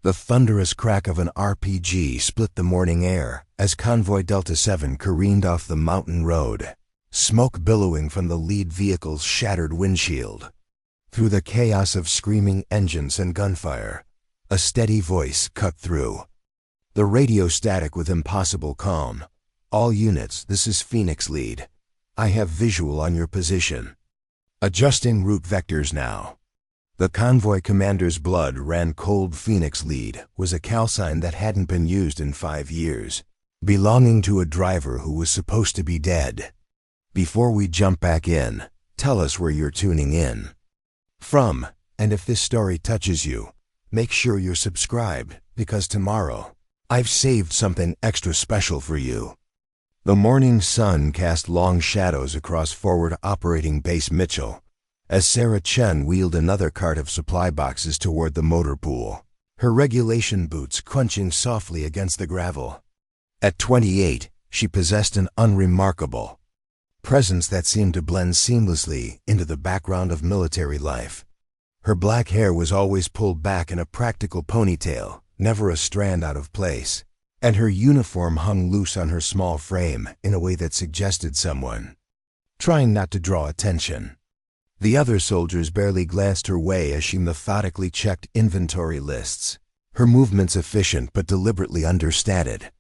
The thunderous crack of an RPG split the morning air as Convoy Delta-Seven careened off the mountain road, smoke billowing from the lead vehicle's shattered windshield. Through the chaos of screaming engines and gunfire, a steady voice cut through. The radio static with impossible calm. "All units, this is Phoenix Lead. I have visual on your position. Adjusting route vectors now." The convoy commander's blood ran cold. Phoenix Lead was a callsign that hadn't been used in 5 years, belonging to a driver who was supposed to be dead. Before we jump back in, tell us where you're tuning in from, and if this story touches you, make sure you're subscribed, because tomorrow, I've saved something extra special for you. The morning sun cast long shadows across Forward Operating Base Mitchell, as Sarah Chen wheeled another cart of supply boxes toward the motor pool, her regulation boots crunching softly against the gravel. At 28, she possessed an unremarkable presence that seemed to blend seamlessly into the background of military life. Her black hair was always pulled back in a practical ponytail, never a strand out of place, and her uniform hung loose on her small frame in a way that suggested someone trying not to draw attention. The other soldiers barely glanced her way as she methodically checked inventory lists, her movements efficient but deliberately understated.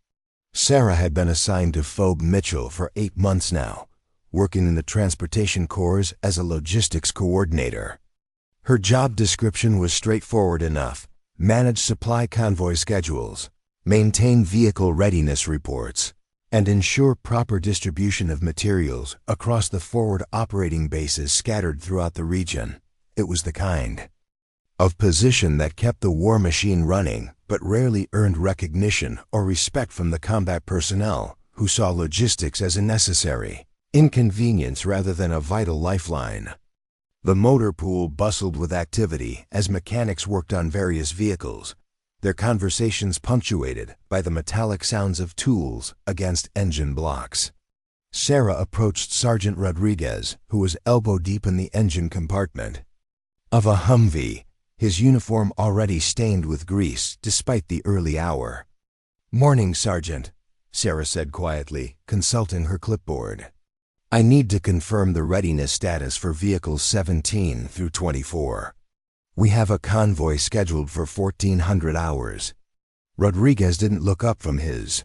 Sarah had been assigned to FOB Mitchell for 8 months now, working in the Transportation Corps as a logistics coordinator. Her job description was straightforward enough: manage supply convoy schedules, maintain vehicle readiness reports, and ensure proper distribution of materials across the forward operating bases scattered throughout the region. It was the kind of position that kept the war machine running, but rarely earned recognition or respect from the combat personnel, who saw logistics as a necessary inconvenience rather than a vital lifeline. The motor pool bustled with activity as mechanics worked on various vehicles, their conversations punctuated by the metallic sounds of tools against engine blocks. Sarah approached Sergeant Rodriguez, who was elbow-deep in the engine compartment of a Humvee, his uniform already stained with grease despite the early hour. "Morning, Sergeant," Sarah said quietly, consulting her clipboard. "I need to confirm the readiness status for vehicles 17 through 24. We have a convoy scheduled for 1400 hours. Rodriguez didn't look up from his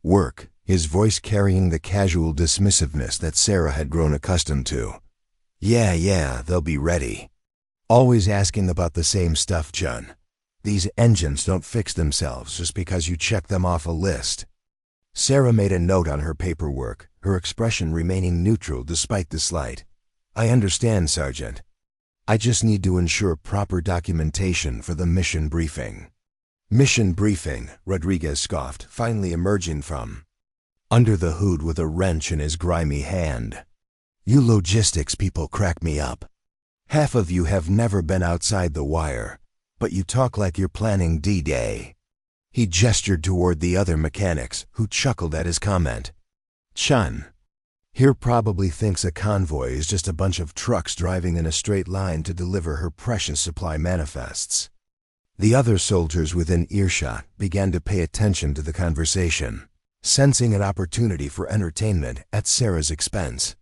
work, his voice carrying the casual dismissiveness that Sarah had grown accustomed to. Yeah, they'll be ready. Always asking about the same stuff, Chun. These engines don't fix themselves just because you check them off a list." Sarah made a note on her paperwork, her expression remaining neutral despite the slight. "I understand, Sergeant. I just need to ensure proper documentation for the mission briefing." "Mission briefing," Rodriguez scoffed, finally emerging from under the hood with a wrench in his grimy hand. "You logistics people crack me up. Half of you have never been outside the wire, but you talk like you're planning D-Day." He gestured toward the other mechanics, who chuckled at his comment. "Chun here probably thinks a convoy is just a bunch of trucks driving in a straight line to deliver her precious supply manifests." The other soldiers within earshot began to pay attention to the conversation, sensing an opportunity for entertainment at Sarah's expense.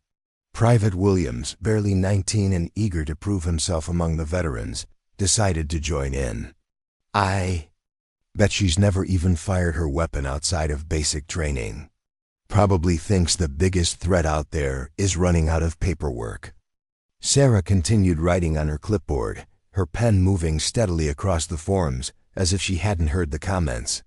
Private Williams, barely 19 and eager to prove himself among the veterans, decided to join in. "I bet she's never even fired her weapon outside of basic training. Probably thinks the biggest threat out there is running out of paperwork." Sarah continued writing on her clipboard, her pen moving steadily across the forms as if she hadn't heard the comments.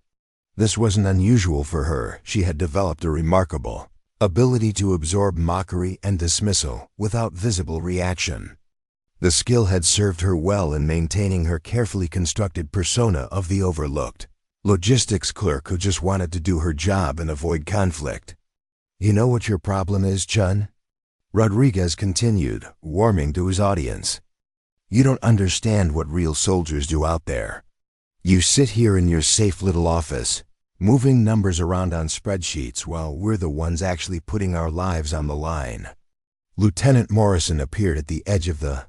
This wasn't unusual for her. She had developed a remarkable ability to absorb mockery and dismissal without visible reaction. The skill had served her well in maintaining her carefully constructed persona of the overlooked logistics clerk who just wanted to do her job and avoid conflict. "You know what your problem is, Chun?" Rodriguez continued, warming to his audience. "You don't understand what real soldiers do out there. You sit here in your safe little office, moving numbers around on spreadsheets while we're the ones actually putting our lives on the line." Lieutenant Morrison appeared at the edge of the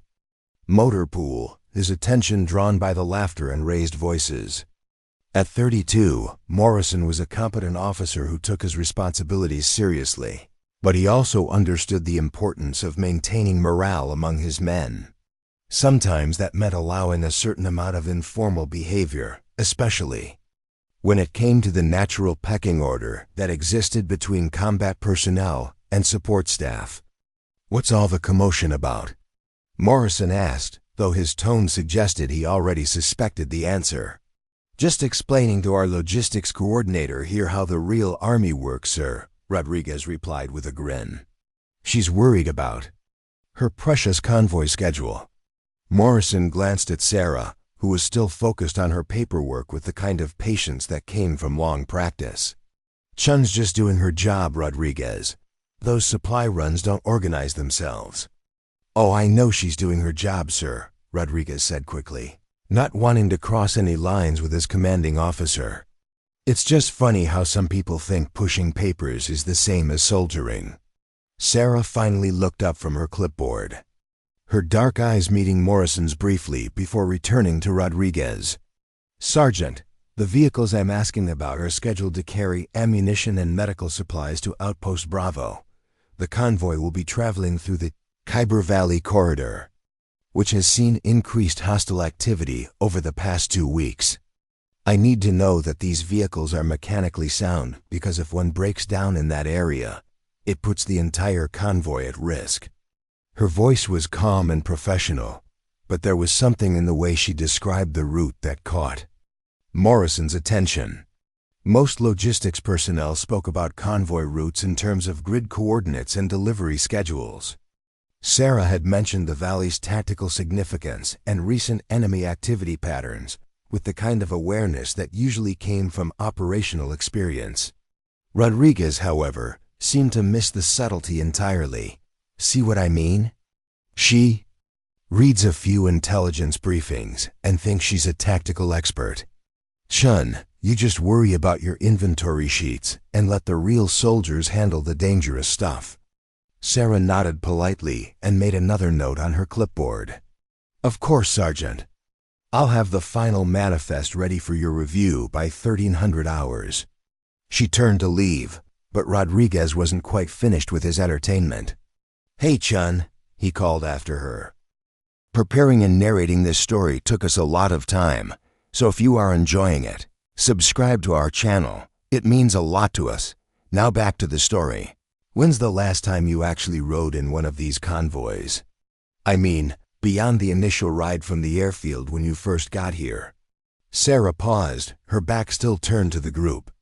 motor pool, his attention drawn by the laughter and raised voices. At 32, Morrison was a competent officer who took his responsibilities seriously, but he also understood the importance of maintaining morale among his men. Sometimes that meant allowing a certain amount of informal behavior, especially when it came to the natural pecking order that existed between combat personnel and support staff. "What's all the commotion about?" Morrison asked, though his tone suggested he already suspected the answer. "Just explaining to our logistics coordinator here how the real Army works, sir," Rodriguez replied with a grin. "She's worried about her precious convoy schedule." Morrison glanced at Sarah, who was still focused on her paperwork with the kind of patience that came from long practice. "Chun's just doing her job, Rodriguez. Those supply runs don't organize themselves." "Oh, I know she's doing her job, sir," Rodriguez said quickly, not wanting to cross any lines with his commanding officer. "It's just funny how some people think pushing papers is the same as soldiering." Sarah finally looked up from her clipboard, her dark eyes meeting Morrison's briefly before returning to Rodriguez. "Sergeant, the vehicles I'm asking about are scheduled to carry ammunition and medical supplies to Outpost Bravo. The convoy will be traveling through the Khyber Valley corridor, which has seen increased hostile activity over the past 2 weeks. I need to know that these vehicles are mechanically sound, because if one breaks down in that area, it puts the entire convoy at risk." Her voice was calm and professional, but there was something in the way she described the route that caught Morrison's attention. Most logistics personnel spoke about convoy routes in terms of grid coordinates and delivery schedules. Sarah had mentioned the valley's tactical significance and recent enemy activity patterns, with the kind of awareness that usually came from operational experience. Rodriguez, however, seemed to miss the subtlety entirely. "See what I mean? She reads a few intelligence briefings and thinks she's a tactical expert. Chun, you just worry about your inventory sheets and let the real soldiers handle the dangerous stuff." Sarah nodded politely and made another note on her clipboard. "Of course, Sergeant. I'll have the final manifest ready for your review by 1300 hours. She turned to leave, but Rodriguez wasn't quite finished with his entertainment. "Hey, Chun," he called after her. "Preparing and narrating this story took us a lot of time, so if you are enjoying it, subscribe to our channel. It means a lot to us. Now back to the story. When's the last time you actually rode in one of these convoys? I mean, beyond the initial ride from the airfield when you first got here." Sarah paused, her back still turned to the group.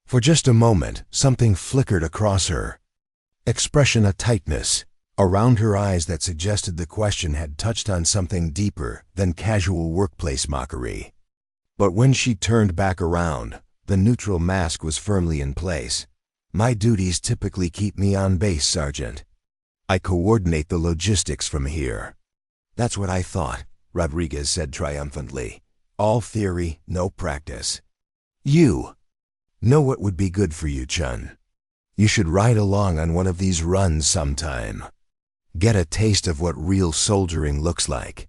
For just a moment, something flickered across her expression, a tightness around her eyes that suggested the question had touched on something deeper than casual workplace mockery. But when she turned back around, the neutral mask was firmly in place. "My duties typically keep me on base, Sergeant. I coordinate the logistics from here." "That's what I thought," Rodriguez said triumphantly. "All theory, no practice. You know what would be good for you, Chun. You should ride along on one of these runs sometime. Get a taste of what real soldiering looks like."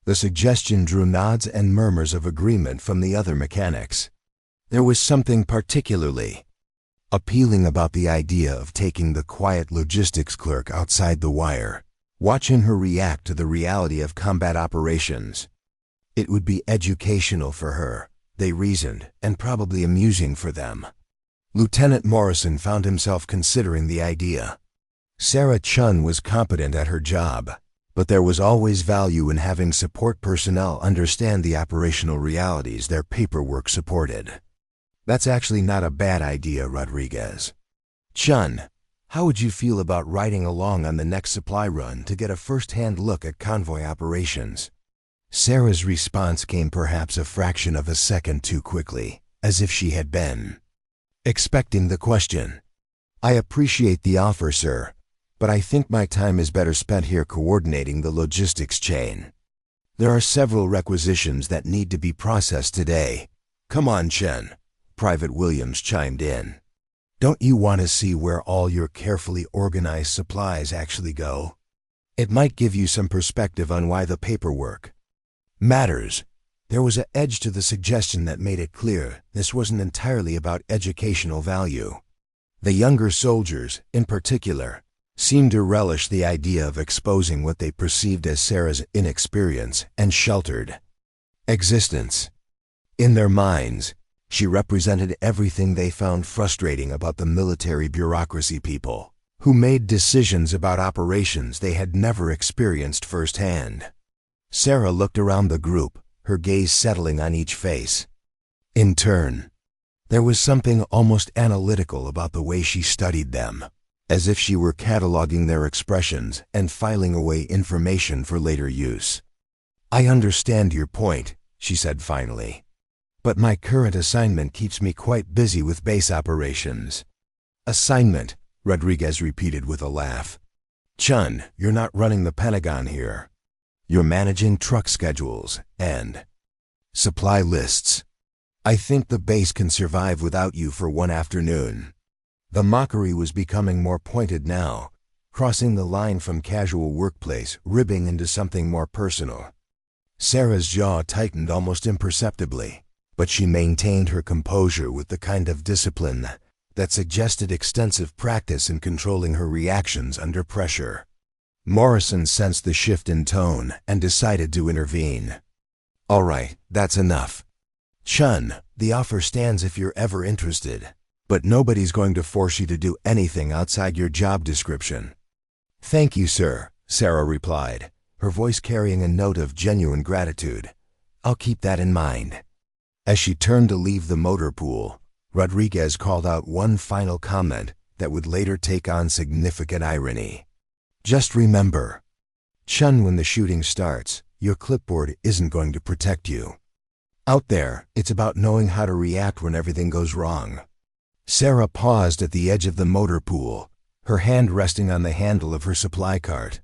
The suggestion drew nods and murmurs of agreement from the other mechanics. There was something particularly appealing about the idea of taking the quiet logistics clerk outside the wire, watching her react to the reality of combat operations. It would be educational for her, they reasoned, and probably amusing for them. Lieutenant Morrison found himself considering the idea. Sarah Chun was competent at her job, but there was always value in having support personnel understand the operational realities their paperwork supported. "That's actually not a bad idea, Rodriguez. Chun, how would you feel about riding along on the next supply run to get a first-hand look at convoy operations?" Sarah's response came perhaps a fraction of a second too quickly, as if she had been expecting the question. "I appreciate the offer, sir, but I think my time is better spent here coordinating the logistics chain. There are several requisitions that need to be processed today." "Come on, Chen," Private Williams chimed in. "Don't you want to see where all your carefully organized supplies actually go? It might give you some perspective on why the paperwork matters." There was an edge to the suggestion that made it clear this wasn't entirely about educational value. The younger soldiers, in particular, seemed to relish the idea of exposing what they perceived as Sarah's inexperience and sheltered existence. In their minds, she represented everything they found frustrating about the military bureaucracy people, who made decisions about operations they had never experienced firsthand. Sarah looked around the group, her gaze settling on each face. In turn, there was something almost analytical about the way she studied them, as if she were cataloging their expressions and filing away information for later use. "I understand your point," she said finally. "But my current assignment keeps me quite busy with base operations." "Assignment," Rodriguez repeated with a laugh. "Chun, you're not running the Pentagon here. You're managing truck schedules and supply lists. I think the base can survive without you for one afternoon." The mockery was becoming more pointed now, crossing the line from casual workplace, ribbing into something more personal. Sarah's jaw tightened almost imperceptibly, but she maintained her composure with the kind of discipline that suggested extensive practice in controlling her reactions under pressure. Morrison sensed the shift in tone and decided to intervene. "All right, that's enough. Chun, the offer stands if you're ever interested, but nobody's going to force you to do anything outside your job description." "Thank you, sir," Sarah replied, her voice carrying a note of genuine gratitude. "I'll keep that in mind." As she turned to leave the motor pool, Rodriguez called out one final comment that would later take on significant irony. "Just remember, Chun, when the shooting starts, your clipboard isn't going to protect you. Out there, it's about knowing how to react when everything goes wrong." Sarah paused at the edge of the motor pool, her hand resting on the handle of her supply cart.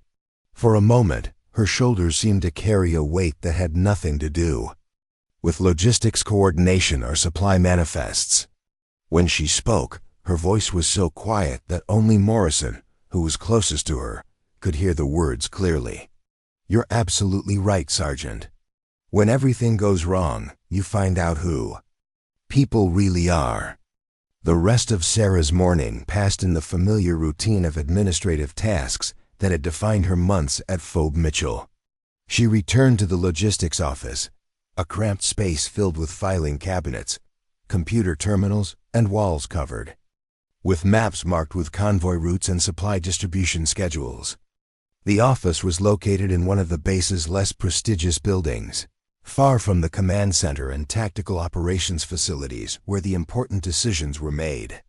For a moment, her shoulders seemed to carry a weight that had nothing to do with logistics coordination or supply manifests. When she spoke, her voice was so quiet that only Morrison, who was closest to her, could hear the words clearly. "You're absolutely right, Sergeant. When everything goes wrong, you find out who people really are." The rest of Sarah's morning passed in the familiar routine of administrative tasks that had defined her months at FOB Mitchell. She returned to the logistics office, a cramped space filled with filing cabinets, computer terminals, and walls covered with maps marked with convoy routes and supply distribution schedules. The office was located in one of the base's less prestigious buildings, far from the command center and tactical operations facilities where the important decisions were made.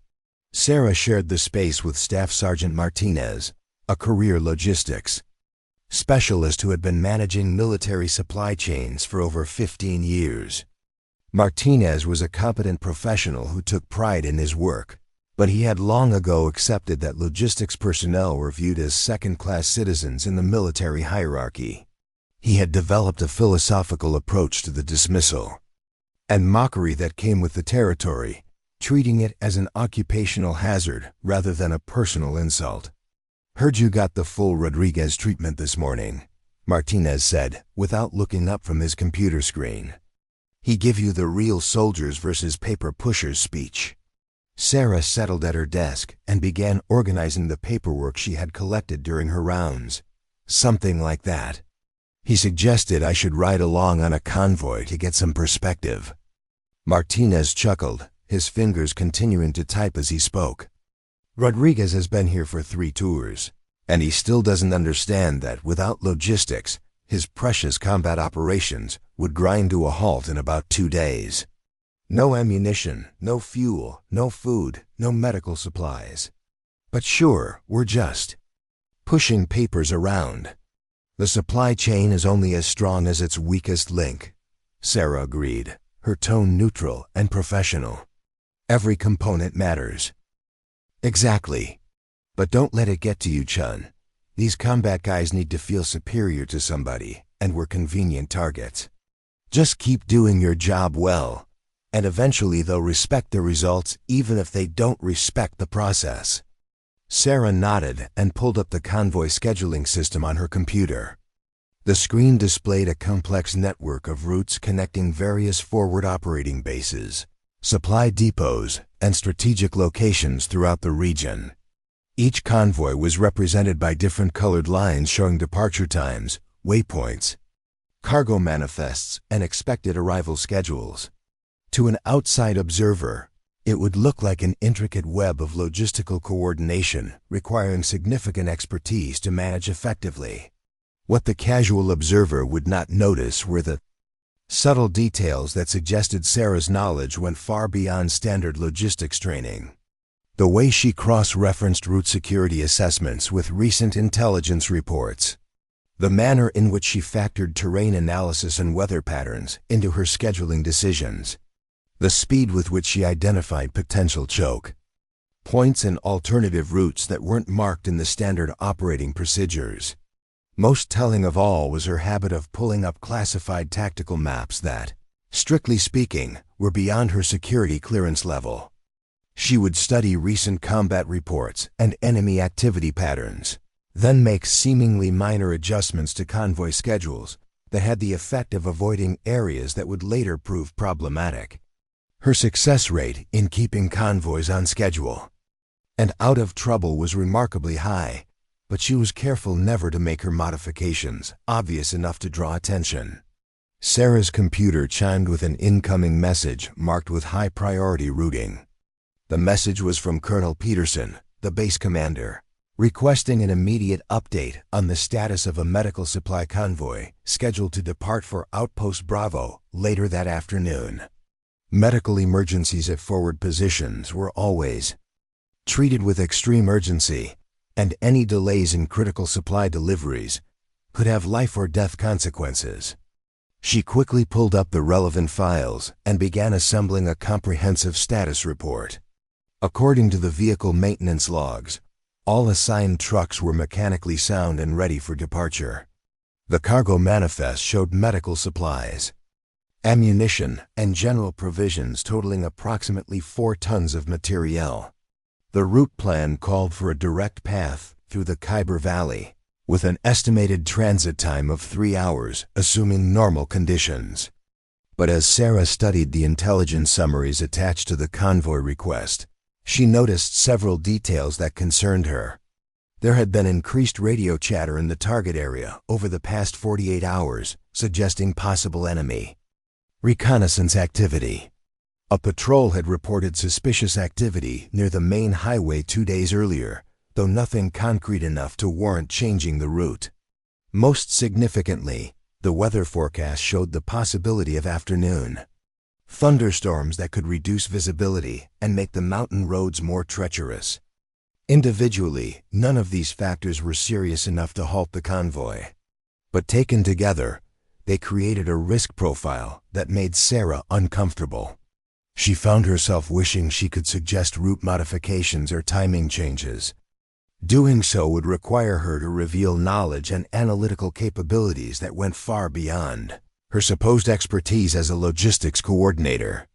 Sarah shared the space with Staff Sergeant Martinez, a career logistics specialist who had been managing military supply chains for over 15 years. Martinez was a competent professional who took pride in his work, but he had long ago accepted that logistics personnel were viewed as second-class citizens in the military hierarchy. He had developed a philosophical approach to the dismissal and mockery that came with the territory, treating it as an occupational hazard rather than a personal insult. "Heard you got the full Rodriguez treatment this morning," Martinez said, without looking up from his computer screen. "He give you the real soldiers versus paper pushers speech." Sarah settled at her desk and began organizing the paperwork she had collected during her rounds. "Something like that. He suggested I should ride along on a convoy to get some perspective." Martinez chuckled, his fingers continuing to type as he spoke. "Rodriguez has been here for 3 tours, and he still doesn't understand that without logistics, his precious combat operations would grind to a halt in about 2 days. No ammunition, no fuel, no food, no medical supplies. But sure, we're just pushing papers around. The supply chain is only as strong as its weakest link," Sarah agreed, her tone neutral and professional. "Every component matters." "Exactly. But don't let it get to you, Chun. These combat guys need to feel superior to somebody, and we're convenient targets. Just keep doing your job well, and eventually they'll respect the results even if they don't respect the process." Sarah nodded and pulled up the convoy scheduling system on her computer. The screen displayed a complex network of routes connecting various forward operating bases, supply depots, and strategic locations throughout the region. Each convoy was represented by different colored lines showing departure times, waypoints, cargo manifests, and expected arrival schedules. To an outside observer, it would look like an intricate web of logistical coordination requiring significant expertise to manage effectively. What the casual observer would not notice were the subtle details that suggested Sarah's knowledge went far beyond standard logistics training. The way she cross-referenced route security assessments with recent intelligence reports, the manner in which she factored terrain analysis and weather patterns into her scheduling decisions, the speed with which she identified potential choke points and alternative routes that weren't marked in the standard operating procedures. Most telling of all was her habit of pulling up classified tactical maps that, strictly speaking, were beyond her security clearance level. She would study recent combat reports and enemy activity patterns, then make seemingly minor adjustments to convoy schedules that had the effect of avoiding areas that would later prove problematic. Her success rate in keeping convoys on schedule and out of trouble was remarkably high, but she was careful never to make her modifications obvious enough to draw attention. Sarah's computer chimed with an incoming message marked with high priority routing. The message was from Colonel Peterson, the base commander, requesting an immediate update on the status of a medical supply convoy scheduled to depart for Outpost Bravo later that afternoon. Medical emergencies at forward positions were always treated with extreme urgency, and any delays in critical supply deliveries could have life or death consequences. She quickly pulled up the relevant files and began assembling a comprehensive status report. According to the vehicle maintenance logs, all assigned trucks were mechanically sound and ready for departure. The cargo manifest showed medical supplies, ammunition, and general provisions totaling approximately 4 tons of materiel. The route plan called for a direct path through the Khyber Valley, with an estimated transit time of 3 hours, assuming normal conditions. But as Sarah studied the intelligence summaries attached to the convoy request, she noticed several details that concerned her. There had been increased radio chatter in the target area over the past 48 hours, suggesting possible enemy reconnaissance activity. A patrol had reported suspicious activity near the main highway 2 days earlier, though nothing concrete enough to warrant changing the route. Most significantly, the weather forecast showed the possibility of afternoon thunderstorms that could reduce visibility and make the mountain roads more treacherous. Individually, none of these factors were serious enough to halt the convoy. But taken together, they created a risk profile that made Sarah uncomfortable. She found herself wishing she could suggest route modifications or timing changes. Doing so would require her to reveal knowledge and analytical capabilities that went far beyond her supposed expertise as a logistics coordinator.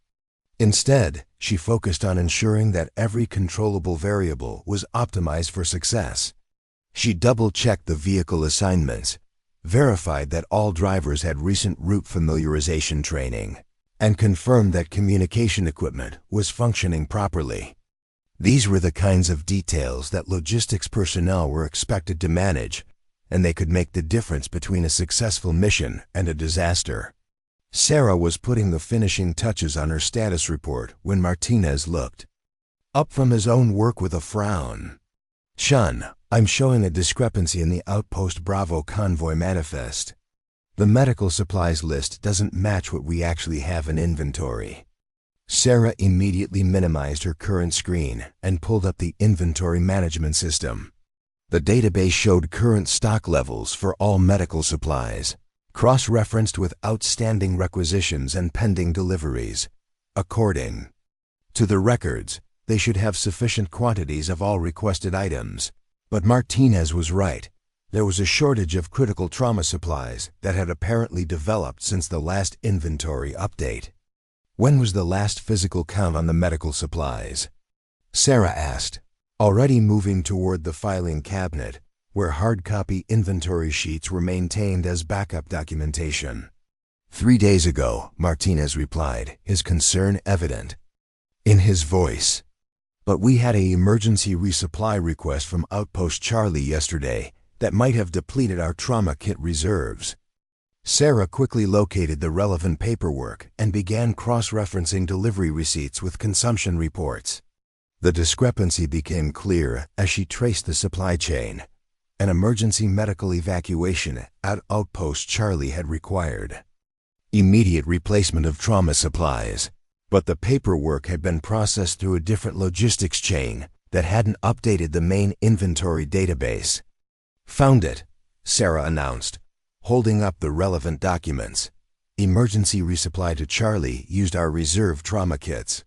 Instead, she focused on ensuring that every controllable variable was optimized for success. She double-checked the vehicle assignments, verified that all drivers had recent route familiarization training, and confirmed that communication equipment was functioning properly. These were the kinds of details that logistics personnel were expected to manage, and they could make the difference between a successful mission and a disaster. Sarah was putting the finishing touches on her status report when Martinez looked up from his own work with a frown. "Sean, I'm showing a discrepancy in the Outpost Bravo convoy manifest. The medical supplies list doesn't match what we actually have in inventory." Sarah immediately minimized her current screen and pulled up the inventory management system. The database showed current stock levels for all medical supplies, cross-referenced with outstanding requisitions and pending deliveries. According to the records, they should have sufficient quantities of all requested items. But Martinez was right. There was a shortage of critical trauma supplies that had apparently developed since the last inventory update. "When was the last physical count on the medical supplies?" Sarah asked, already moving toward the filing cabinet, where hard-copy inventory sheets were maintained as backup documentation. 3 days ago, Martinez replied, his concern evident in his voice. But we had an emergency resupply request from Outpost Charlie yesterday that might have depleted our trauma kit reserves. Sarah quickly located the relevant paperwork and began cross-referencing delivery receipts with consumption reports. The discrepancy became clear as she traced the supply chain. An emergency medical evacuation at Outpost Charlie had required immediate replacement of trauma supplies, but the paperwork had been processed through a different logistics chain that hadn't updated the main inventory database. "Found it," Sarah announced, holding up the relevant documents. "Emergency resupply to Charlie used our reserve trauma kits.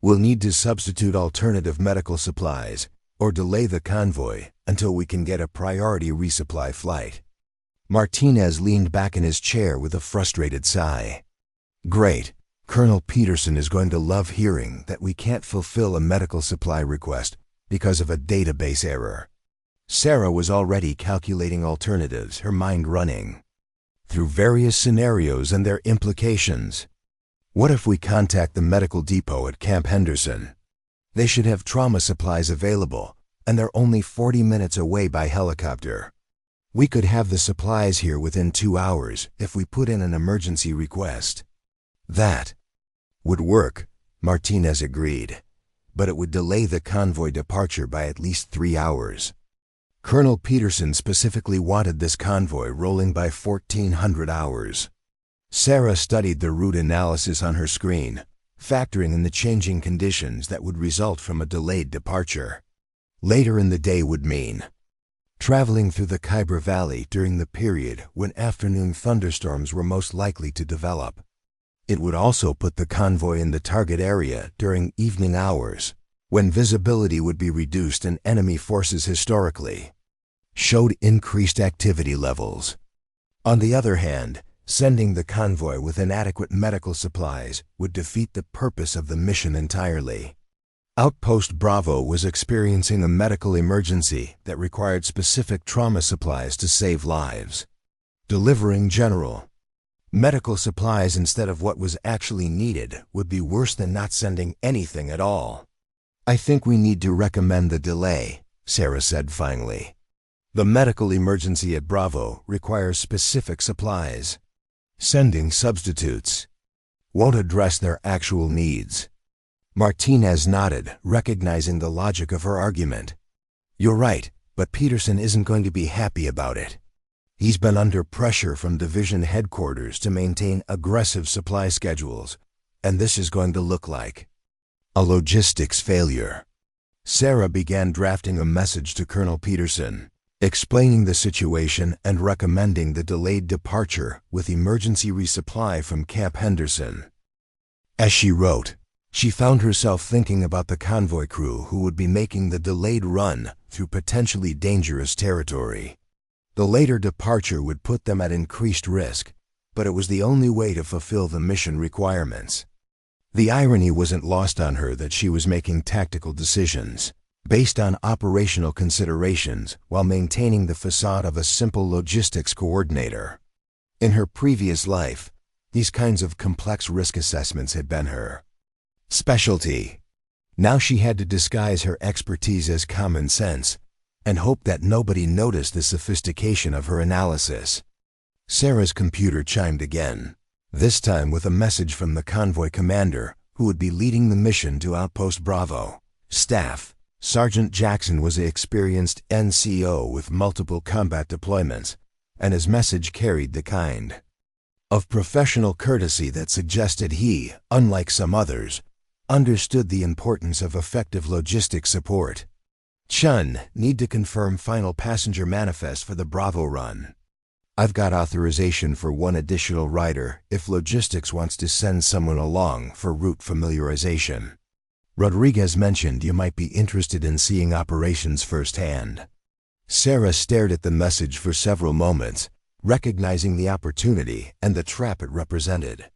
We'll need to substitute alternative medical supplies or delay the convoy until we can get a priority resupply flight." Martinez leaned back in his chair with a frustrated sigh. "Great. Colonel Peterson is going to love hearing that we can't fulfill a medical supply request because of a database error." Sarah was already calculating alternatives, her mind running through various scenarios and their implications. What if we contact the medical depot at Camp Henderson? They should have trauma supplies available, and they're only 40 minutes away by helicopter. We could have the supplies here within 2 hours if we put in an emergency request. That would work, Martinez agreed, but it would delay the convoy departure by at least 3 hours. Colonel Peterson specifically wanted this convoy rolling by 1400 hours. Sarah studied the route analysis on her screen, factoring in the changing conditions that would result from a delayed departure. Later in the day would mean traveling through the Khyber Valley during the period when afternoon thunderstorms were most likely to develop. It would also put the convoy in the target area during evening hours, when visibility would be reduced and enemy forces historically showed increased activity levels. On the other hand, sending the convoy with inadequate medical supplies would defeat the purpose of the mission entirely. Outpost Bravo was experiencing a medical emergency that required specific trauma supplies to save lives. Delivering general medical supplies instead of what was actually needed would be worse than not sending anything at all. "I think we need to recommend the delay," Sarah said finally. "The medical emergency at Bravo requires specific supplies. Sending substitutes won't address their actual needs." Martinez nodded, recognizing the logic of her argument. "You're right, but Peterson isn't going to be happy about it. He's been under pressure from division headquarters to maintain aggressive supply schedules, and this is going to look like a logistics failure." Sarah began drafting a message to Colonel Peterson, explaining the situation and recommending the delayed departure with emergency resupply from Camp Henderson. As she wrote, she found herself thinking about the convoy crew who would be making the delayed run through potentially dangerous territory. The later departure would put them at increased risk, but it was the only way to fulfill the mission requirements. The irony wasn't lost on her that she was making tactical decisions based on operational considerations while maintaining the facade of a simple logistics coordinator. In her previous life, these kinds of complex risk assessments had been her specialty. Now she had to disguise her expertise as common sense and hope that nobody noticed the sophistication of her analysis. Sarah's computer chimed again, this time with a message from the convoy commander who would be leading the mission to Outpost Bravo. "Staff, Sergeant Jackson was an experienced NCO with multiple combat deployments, and his message carried the kind of professional courtesy that suggested he, unlike some others, understood the importance of effective logistics support. Chun, need to confirm final passenger manifest for the Bravo run. I've got authorization for one additional rider if logistics wants to send someone along for route familiarization. Rodriguez mentioned you might be interested in seeing operations firsthand." Sarah stared at the message for several moments, recognizing the opportunity and the trap it represented.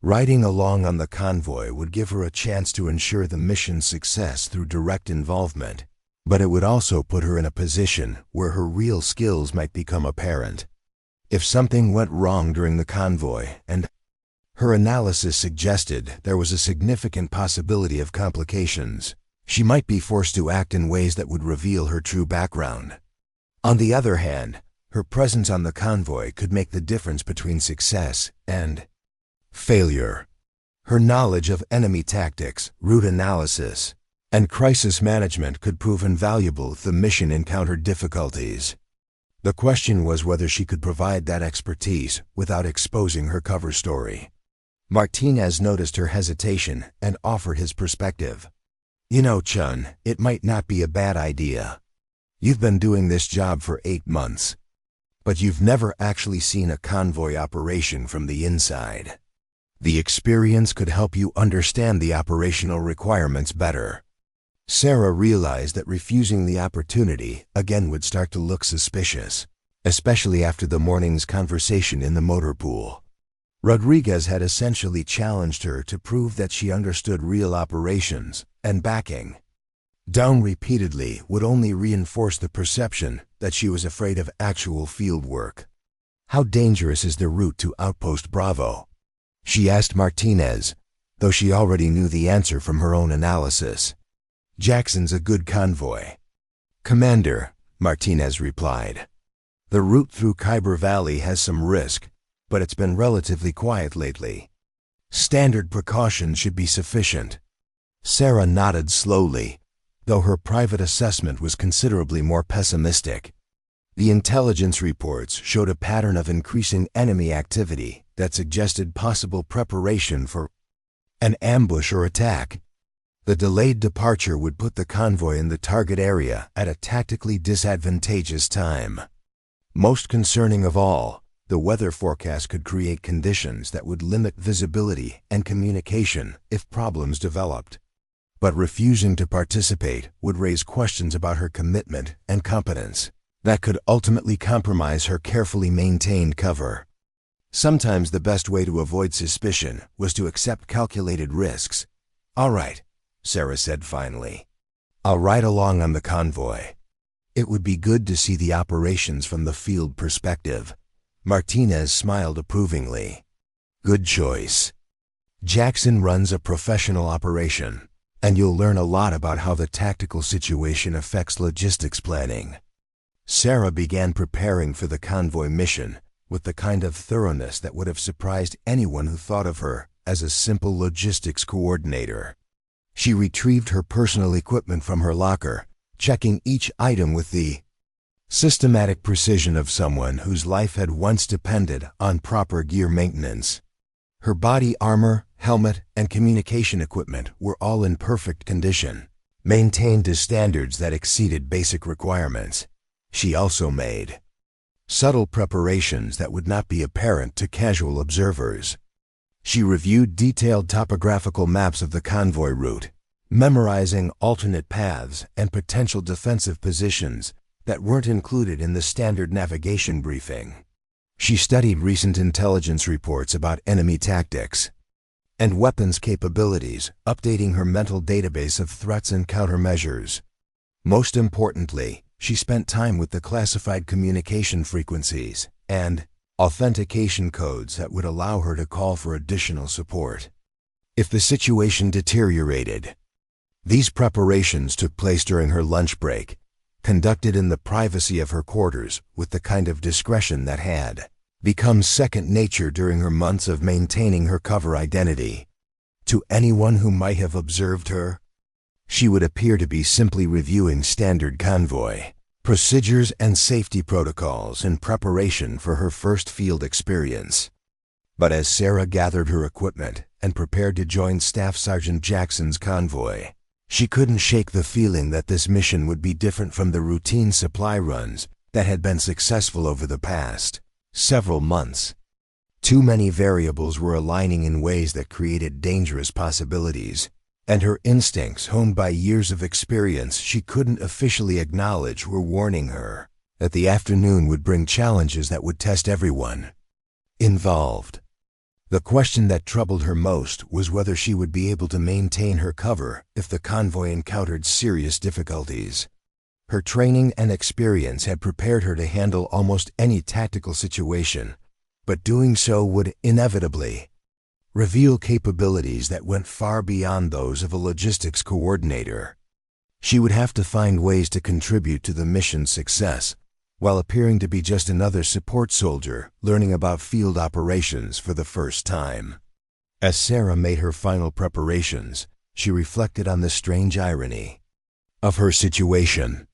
Riding along on the convoy would give her a chance to ensure the mission's success through direct involvement, But it would also put her in a position where her real skills might become apparent. If something went wrong during the convoy, and her analysis suggested there was a significant possibility of complications, she might be forced to act in ways that would reveal her true background. On the other hand, her presence on the convoy could make the difference between success and failure. Her knowledge of enemy tactics, route analysis, and crisis management could prove invaluable if the mission encountered difficulties. The question was whether she could provide that expertise without exposing her cover story. Martinez noticed her hesitation and offered his perspective. "You know, Chun, it might not be a bad idea. You've been doing this job for 8 months, but you've never actually seen a convoy operation from the inside. The experience could help you understand the operational requirements better." Sarah realized that refusing the opportunity again would start to look suspicious, especially after the morning's conversation in the motor pool. Rodriguez had essentially challenged her to prove that she understood real operations, and backing down repeatedly would only reinforce the perception that she was afraid of actual field work. "How dangerous is the route to Outpost Bravo?" she asked Martinez, though she already knew the answer from her own analysis. "Jackson's a good convoy, Commander," Martinez replied. "The route through Khyber Valley has some risk, but it's been relatively quiet lately. Standard precautions should be sufficient." Sarah nodded slowly, though her private assessment was considerably more pessimistic. The intelligence reports showed a pattern of increasing enemy activity that suggested possible preparation for an ambush or attack. The delayed departure would put the convoy in the target area at a tactically disadvantageous time. Most concerning of all, the weather forecast could create conditions that would limit visibility and communication if problems developed. But refusing to participate would raise questions about her commitment and competence that could ultimately compromise her carefully maintained cover. Sometimes the best way to avoid suspicion was to accept calculated risks. "All right," Sarah said finally. "I'll ride along on the convoy. It would be good to see the operations from the field perspective." Martinez smiled approvingly. "Good choice. Jackson runs a professional operation, and you'll learn a lot about how the tactical situation affects logistics planning." Sarah began preparing for the convoy mission with the kind of thoroughness that would have surprised anyone who thought of her as a simple logistics coordinator. She retrieved her personal equipment from her locker, checking each item with the systematic precision of someone whose life had once depended on proper gear maintenance. Her body armor, helmet, and communication equipment were all in perfect condition, maintained to standards that exceeded basic requirements. She also made subtle preparations that would not be apparent to casual observers. She reviewed detailed topographical maps of the convoy route, memorizing alternate paths and potential defensive positions that weren't included in the standard navigation briefing. She studied recent intelligence reports about enemy tactics and weapons capabilities, updating her mental database of threats and countermeasures. Most importantly, she spent time with the classified communication frequencies and authentication codes that would allow her to call for additional support if the situation deteriorated. These preparations took place during her lunch break, conducted in the privacy of her quarters with the kind of discretion that had become second nature during her months of maintaining her cover identity. To anyone who might have observed her, she would appear to be simply reviewing standard convoy procedures and safety protocols in preparation for her first field experience. But as Sarah gathered her equipment and prepared to join Staff Sergeant Jackson's convoy, she couldn't shake the feeling that this mission would be different from the routine supply runs that had been successful over the past several months. Too many variables were aligning in ways that created dangerous possibilities, and her instincts, honed by years of experience she couldn't officially acknowledge, were warning her that the afternoon would bring challenges that would test everyone involved. The question that troubled her most was whether she would be able to maintain her cover if the convoy encountered serious difficulties. Her training and experience had prepared her to handle almost any tactical situation, but doing so would inevitably reveal capabilities that went far beyond those of a logistics coordinator. She would have to find ways to contribute to the mission's success, while appearing to be just another support soldier learning about field operations for the first time. As Sarah made her final preparations, she reflected on the strange irony of her situation.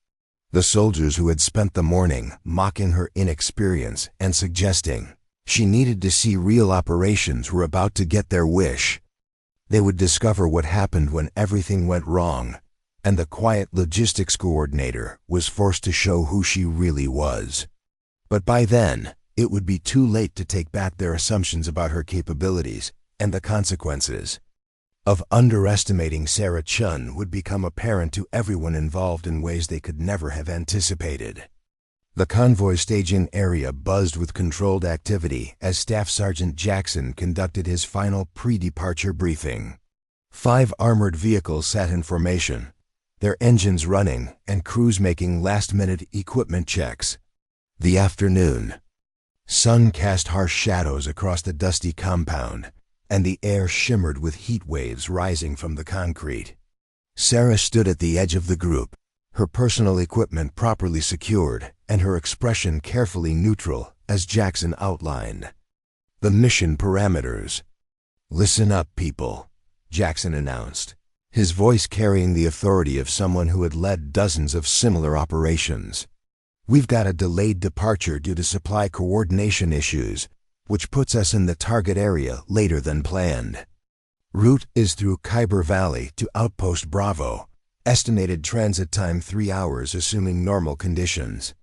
The soldiers who had spent the morning mocking her inexperience and suggesting she needed to see real operations were about to get their wish. They would discover what happened when everything went wrong, and the quiet logistics coordinator was forced to show who she really was. But by then, it would be too late to take back their assumptions about her capabilities, and the consequences of underestimating Sarah Chun would become apparent to everyone involved in ways they could never have anticipated. The convoy staging area buzzed with controlled activity as Staff Sergeant Jackson conducted his final pre-departure briefing. 5 armored vehicles sat in formation, their engines running and crews making last-minute equipment checks. The afternoon sun cast harsh shadows across the dusty compound, and the air shimmered with heat waves rising from the concrete. Sarah stood at the edge of the group, her personal equipment properly secured and her expression carefully neutral as Jackson outlined the mission parameters. "Listen up, people," Jackson announced, his voice carrying the authority of someone who had led dozens of similar operations. "We've got a delayed departure due to supply coordination issues, which puts us in the target area later than planned. Route is through Khyber Valley to Outpost Bravo. Estimated transit time 3 hours assuming normal conditions."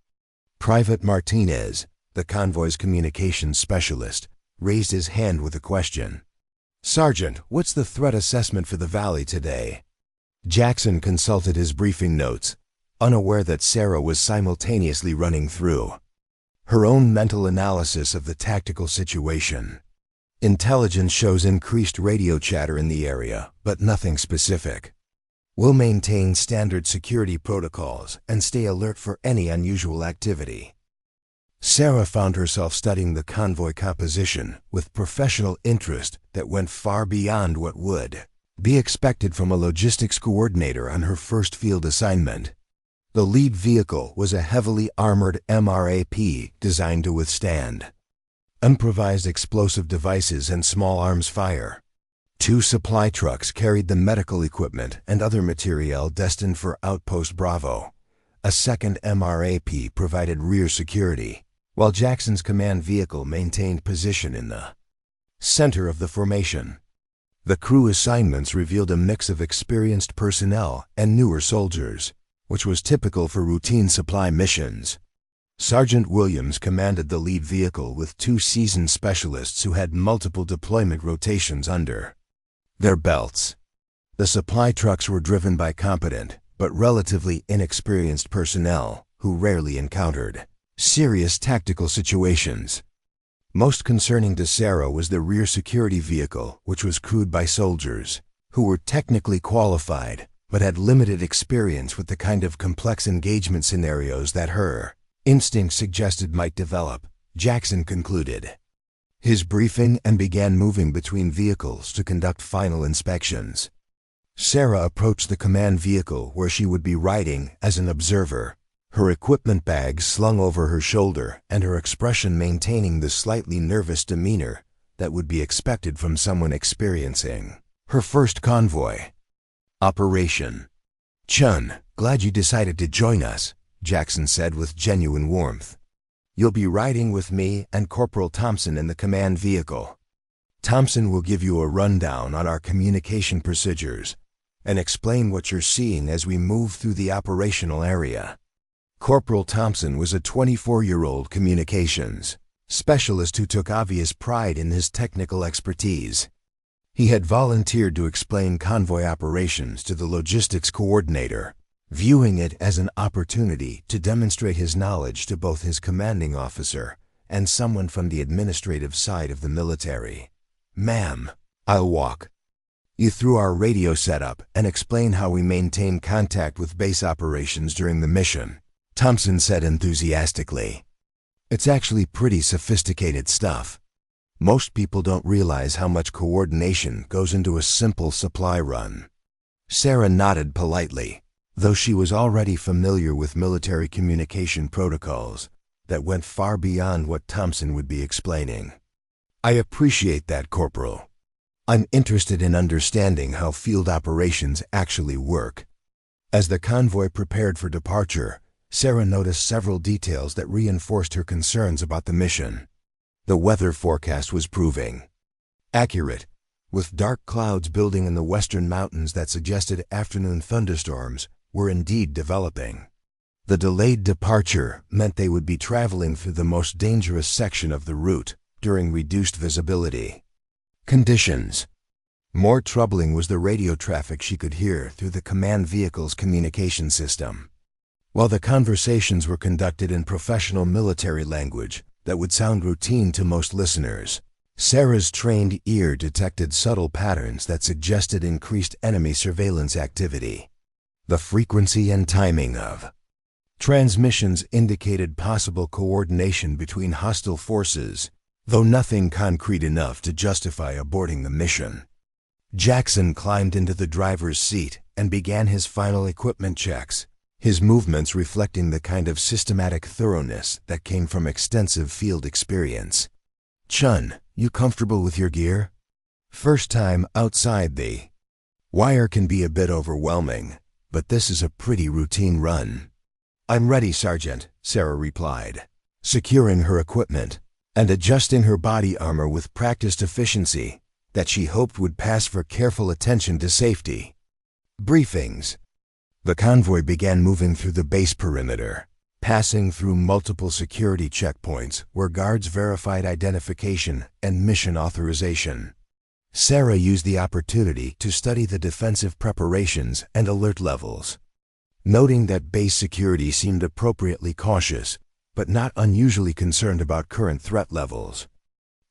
Private Martinez, the convoy's communications specialist, raised his hand with a question. "Sergeant, what's the threat assessment for the valley today?" Jackson consulted his briefing notes, unaware that Sarah was simultaneously running through her own mental analysis of the tactical situation. "Intelligence shows increased radio chatter in the area, but nothing specific. We'll maintain standard security protocols and stay alert for any unusual activity." Sarah found herself studying the convoy composition with professional interest that went far beyond what would be expected from a logistics coordinator on her first field assignment. The lead vehicle was a heavily armored MRAP designed to withstand improvised explosive devices and small arms fire. 2 supply trucks carried the medical equipment and other materiel destined for Outpost Bravo. A second MRAP provided rear security, while Jackson's command vehicle maintained position in the center of the formation. The crew assignments revealed a mix of experienced personnel and newer soldiers, which was typical for routine supply missions. Sergeant Williams commanded the lead vehicle with 2 seasoned specialists who had multiple deployment rotations under their belts. The supply trucks were driven by competent but relatively inexperienced personnel who rarely encountered serious tactical situations. Most concerning to Sarah was the rear security vehicle, which was crewed by soldiers who were technically qualified but had limited experience with the kind of complex engagement scenarios that her instincts suggested might develop. Jackson concluded his briefing and began moving between vehicles to conduct final inspections. Sarah approached the command vehicle where she would be riding as an observer, her equipment bag slung over her shoulder and her expression maintaining the slightly nervous demeanor that would be expected from someone experiencing her first convoy operation. "Chun, glad you decided to join us," Jackson said with genuine warmth. "You'll be riding with me and Corporal Thompson in the command vehicle. Thompson will give you a rundown on our communication procedures and explain what you're seeing as we move through the operational area." Corporal Thompson was a 24-year-old communications specialist who took obvious pride in his technical expertise. He had volunteered to explain convoy operations to the logistics coordinator, viewing it as an opportunity to demonstrate his knowledge to both his commanding officer and someone from the administrative side of the military. "Ma'am, I'll walk." you through our radio setup and explain how we maintain contact with base operations during the mission," Thompson said enthusiastically. "It's actually pretty sophisticated stuff. Most people don't realize how much coordination goes into a simple supply run." Sarah nodded politely, though she was already familiar with military communication protocols that went far beyond what Thompson would be explaining. "I appreciate that, Corporal. I'm interested in understanding how field operations actually work." As the convoy prepared for departure, Sarah noticed several details that reinforced her concerns about the mission. The weather forecast was proving accurate, with dark clouds building in the western mountains that suggested afternoon thunderstorms were indeed developing. The delayed departure meant they would be traveling through the most dangerous section of the route during reduced visibility conditions. More troubling was the radio traffic she could hear through the command vehicle's communication system. While the conversations were conducted in professional military language that would sound routine to most listeners, Sarah's trained ear detected subtle patterns that suggested increased enemy surveillance activity. The frequency and timing of transmissions indicated possible coordination between hostile forces, though nothing concrete enough to justify aborting the mission. Jackson climbed into the driver's seat and began his final equipment checks, his movements reflecting the kind of systematic thoroughness that came from extensive field experience. "Chun, you comfortable with your gear? First time outside the wire can be a bit overwhelming, but this is a pretty routine run." "I'm ready, Sergeant," Sarah replied, securing her equipment and adjusting her body armor with practiced efficiency that she hoped would pass for careful attention to safety. Briefings. The convoy began moving through the base perimeter, passing through multiple security checkpoints where guards verified identification and mission authorization. Sarah used the opportunity to study the defensive preparations and alert levels, noting that base security seemed appropriately cautious, but not unusually concerned about current threat levels.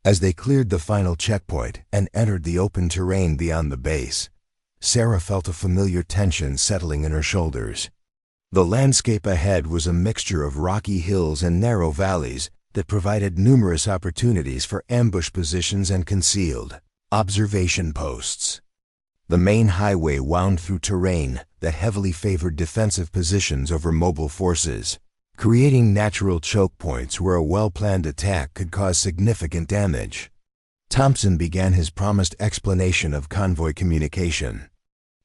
As they cleared the final checkpoint and entered the open terrain beyond the base, Sarah felt a familiar tension settling in her shoulders. The landscape ahead was a mixture of rocky hills and narrow valleys that provided numerous opportunities for ambush positions and concealed observation posts. The main highway wound through terrain that heavily favored defensive positions over mobile forces, creating natural choke points where a well-planned attack could cause significant damage. Thompson began his promised explanation of convoy communication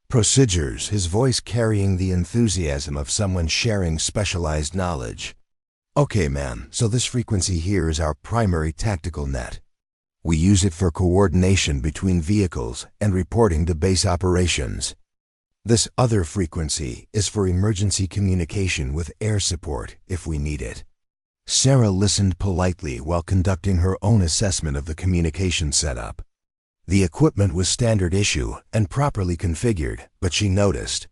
procedures, his voice carrying the enthusiasm of someone sharing specialized knowledge. "Okay, ma'am, so this frequency here is our primary tactical net. We use it for coordination between vehicles and reporting to base operations. This other frequency is for emergency communication with air support if we need it." Sarah listened politely while conducting her own assessment of the communication setup. The equipment was standard issue and properly configured, but she noticed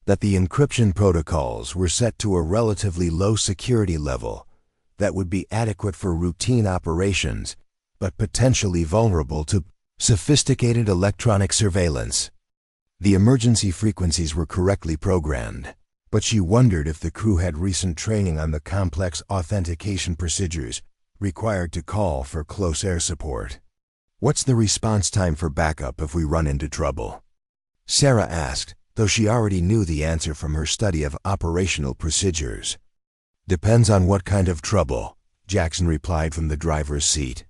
that the encryption protocols were set to a relatively low security level that would be adequate for routine operations, but potentially vulnerable to sophisticated electronic surveillance. The emergency frequencies were correctly programmed, but she wondered if the crew had recent training on the complex authentication procedures required to call for close air support. "What's the response time for backup if we run into trouble?" Sarah asked, though she already knew the answer from her study of operational procedures. "Depends on what kind of trouble," Jackson replied from the driver's seat.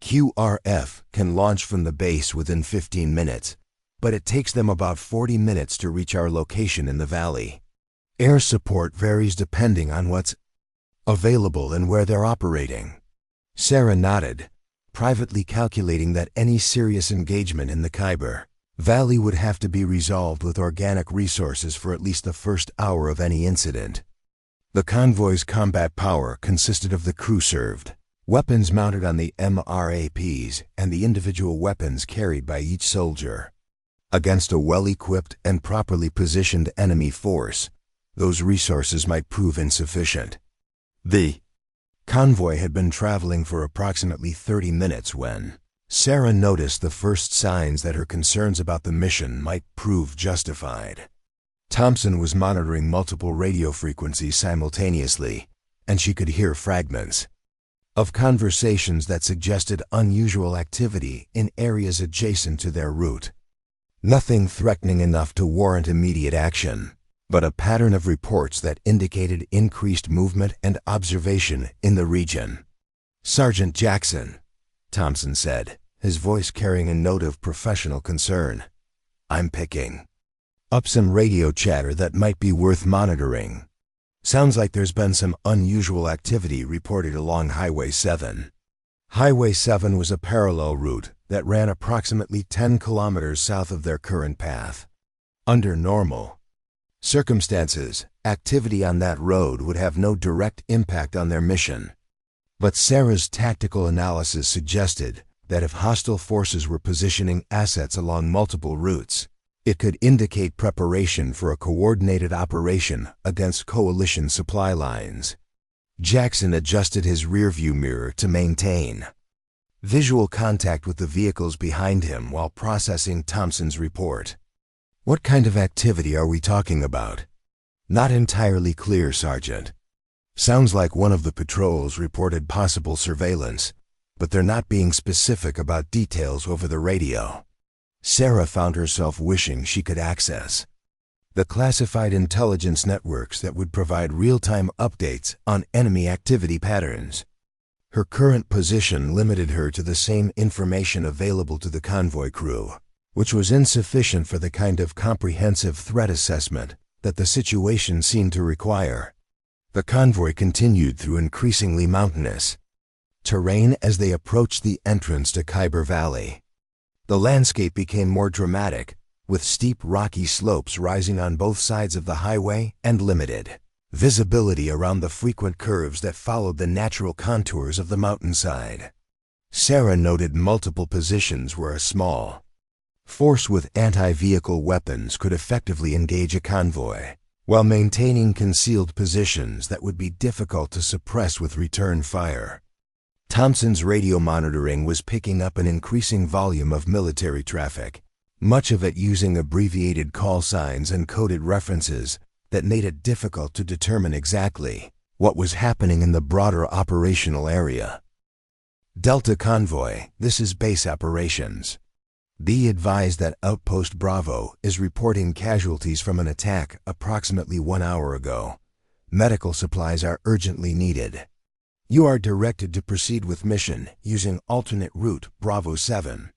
"QRF can launch from the base within 15 minutes, but it takes them about 40 minutes to reach our location in the valley. Air support varies depending on what's available and where they're operating." Sarah nodded, privately calculating that any serious engagement in the Khyber Valley would have to be resolved with organic resources for at least the first hour of any incident. The convoy's combat power consisted of the crew served, weapons mounted on the MRAPs, and the individual weapons carried by each soldier. Against a well-equipped and properly positioned enemy force, those resources might prove insufficient. The convoy had been traveling for approximately 30 minutes when Sarah noticed the first signs that her concerns about the mission might prove justified. Thompson was monitoring multiple radio frequencies simultaneously, and she could hear fragments of conversations that suggested unusual activity in areas adjacent to their route. Nothing threatening enough to warrant immediate action, but a pattern of reports that indicated increased movement and observation in the region. "Sergeant Jackson," Thompson said, his voice carrying a note of professional concern, "I'm picking up some radio chatter that might be worth monitoring. Sounds like there's been some unusual activity reported along Highway 7. Highway 7 was a parallel route that ran approximately 10 kilometers south of their current path. Under normal circumstances, activity on that road would have no direct impact on their mission. But Sarah's tactical analysis suggested that if hostile forces were positioning assets along multiple routes, it could indicate preparation for a coordinated operation against coalition supply lines. Jackson adjusted his rearview mirror to maintain visual contact with the vehicles behind him while processing Thompson's report. "What kind of activity are we talking about?" "Not entirely clear, Sergeant. Sounds like one of the patrols reported possible surveillance, but they're not being specific about details over the radio." Sarah found herself wishing she could access the classified intelligence networks that would provide real-time updates on enemy activity patterns. Her current position limited her to the same information available to the convoy crew, which was insufficient for the kind of comprehensive threat assessment that the situation seemed to require. The convoy continued through increasingly mountainous terrain as they approached the entrance to Khyber Valley. The landscape became more dramatic, with steep rocky slopes rising on both sides of the highway and limited visibility around the frequent curves that followed the natural contours of the mountainside. Sarah noted multiple positions where a small force with anti-vehicle weapons could effectively engage a convoy, while maintaining concealed positions that would be difficult to suppress with return fire. Thompson's radio monitoring was picking up an increasing volume of military traffic, much of it using abbreviated call signs and coded references that made it difficult to determine exactly what was happening in the broader operational area. "Delta Convoy, this is base operations. Be advised that Outpost Bravo is reporting casualties from an attack approximately 1 hour ago. Medical supplies are urgently needed. You are directed to proceed with mission using alternate route Bravo 7.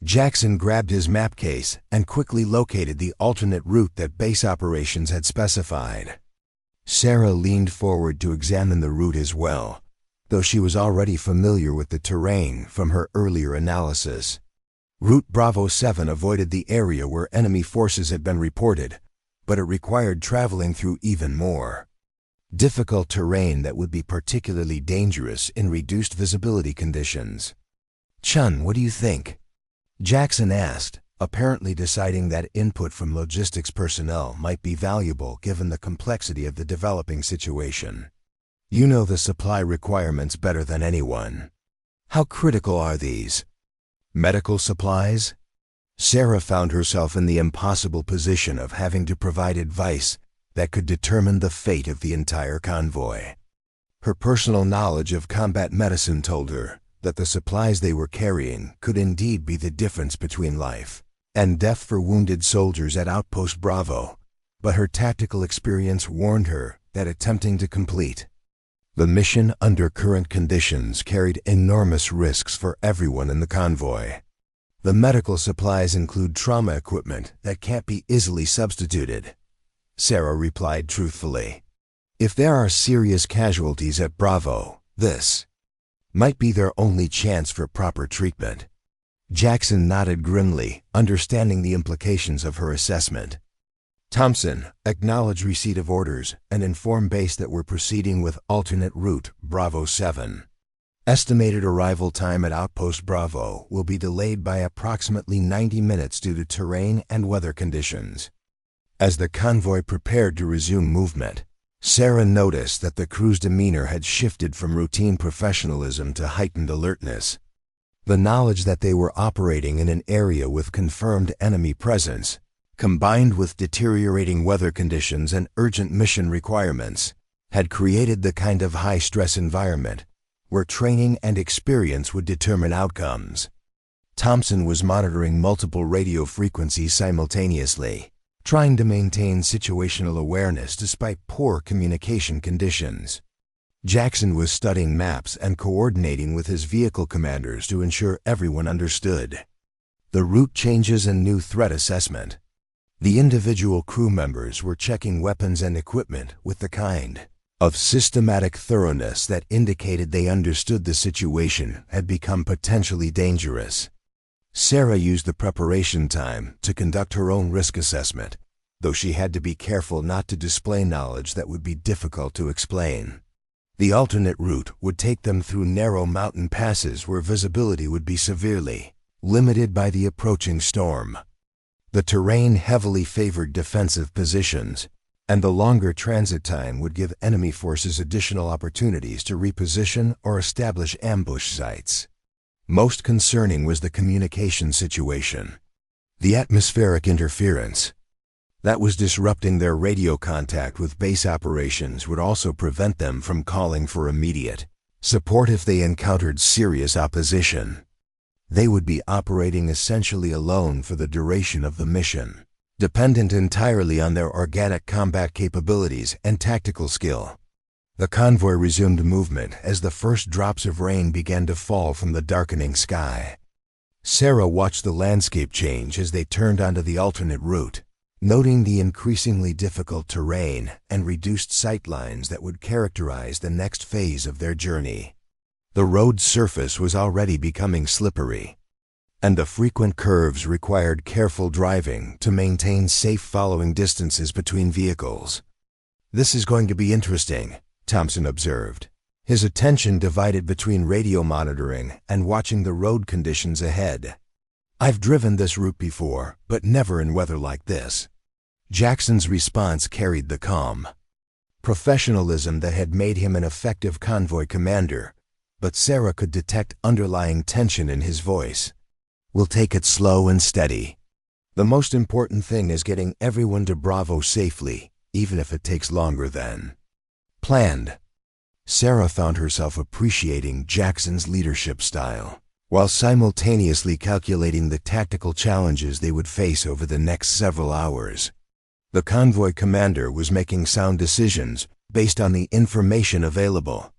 Jackson grabbed his map case and quickly located the alternate route that base operations had specified. Sarah leaned forward to examine the route as well, though she was already familiar with the terrain from her earlier analysis. Route Bravo 7 avoided the area where enemy forces had been reported, but it required traveling through even more difficult terrain that would be particularly dangerous in reduced visibility conditions. "Chun, what do you think?" Jackson asked, apparently deciding that input from logistics personnel might be valuable given the complexity of the developing situation. "You know the supply requirements better than anyone. How critical are these? Medical supplies?" Sarah found herself in the impossible position of having to provide advice that could determine the fate of the entire convoy. Her personal knowledge of combat medicine told her that the supplies they were carrying could indeed be the difference between life and death for wounded soldiers at Outpost Bravo, but her tactical experience warned her that attempting to complete the mission under current conditions carried enormous risks for everyone in the convoy. The medical supplies include trauma equipment that can't be easily substituted, Sarah replied truthfully. "If there are serious casualties at Bravo, this might be their only chance for proper treatment." Jackson nodded grimly, understanding the implications of her assessment. "Thompson, acknowledge receipt of orders and inform base that we're proceeding with alternate route Bravo 7. Estimated arrival time at Outpost Bravo will be delayed by approximately 90 minutes due to terrain and weather conditions." As the convoy prepared to resume movement, Sarah noticed that the crew's demeanor had shifted from routine professionalism to heightened alertness. The knowledge that they were operating in an area with confirmed enemy presence, combined with deteriorating weather conditions and urgent mission requirements, had created the kind of high-stress environment where training and experience would determine outcomes. Thompson was monitoring multiple radio frequencies simultaneously, trying to maintain situational awareness despite poor communication conditions. Jackson was studying maps and coordinating with his vehicle commanders to ensure everyone understood the route changes and new threat assessment. The individual crew members were checking weapons and equipment with the kind of systematic thoroughness that indicated they understood the situation had become potentially dangerous. Sarah used the preparation time to conduct her own risk assessment, though she had to be careful not to display knowledge that would be difficult to explain. The alternate route would take them through narrow mountain passes where visibility would be severely limited by the approaching storm. The terrain heavily favored defensive positions, and the longer transit time would give enemy forces additional opportunities to reposition or establish ambush sites. Most concerning was the communication situation. The atmospheric interference that was disrupting their radio contact with base operations would also prevent them from calling for immediate support if they encountered serious opposition. They would be operating essentially alone for the duration of the mission, dependent entirely on their organic combat capabilities and tactical skill. The convoy resumed movement as the first drops of rain began to fall from the darkening sky. Sarah watched the landscape change as they turned onto the alternate route, noting the increasingly difficult terrain and reduced sight lines that would characterize the next phase of their journey. The road surface was already becoming slippery, and the frequent curves required careful driving to maintain safe following distances between vehicles. "This is going to be interesting," Thompson observed, his attention divided between radio monitoring and watching the road conditions ahead. "I've driven this route before, but never in weather like this." Jackson's response carried the calm professionalism that had made him an effective convoy commander, but Sarah could detect underlying tension in his voice. "We'll take it slow and steady. The most important thing is getting everyone to Bravo safely, even if it takes longer than planned." Sarah found herself appreciating Jackson's leadership style, while simultaneously calculating the tactical challenges they would face over the next several hours. The convoy commander was making sound decisions based on the information available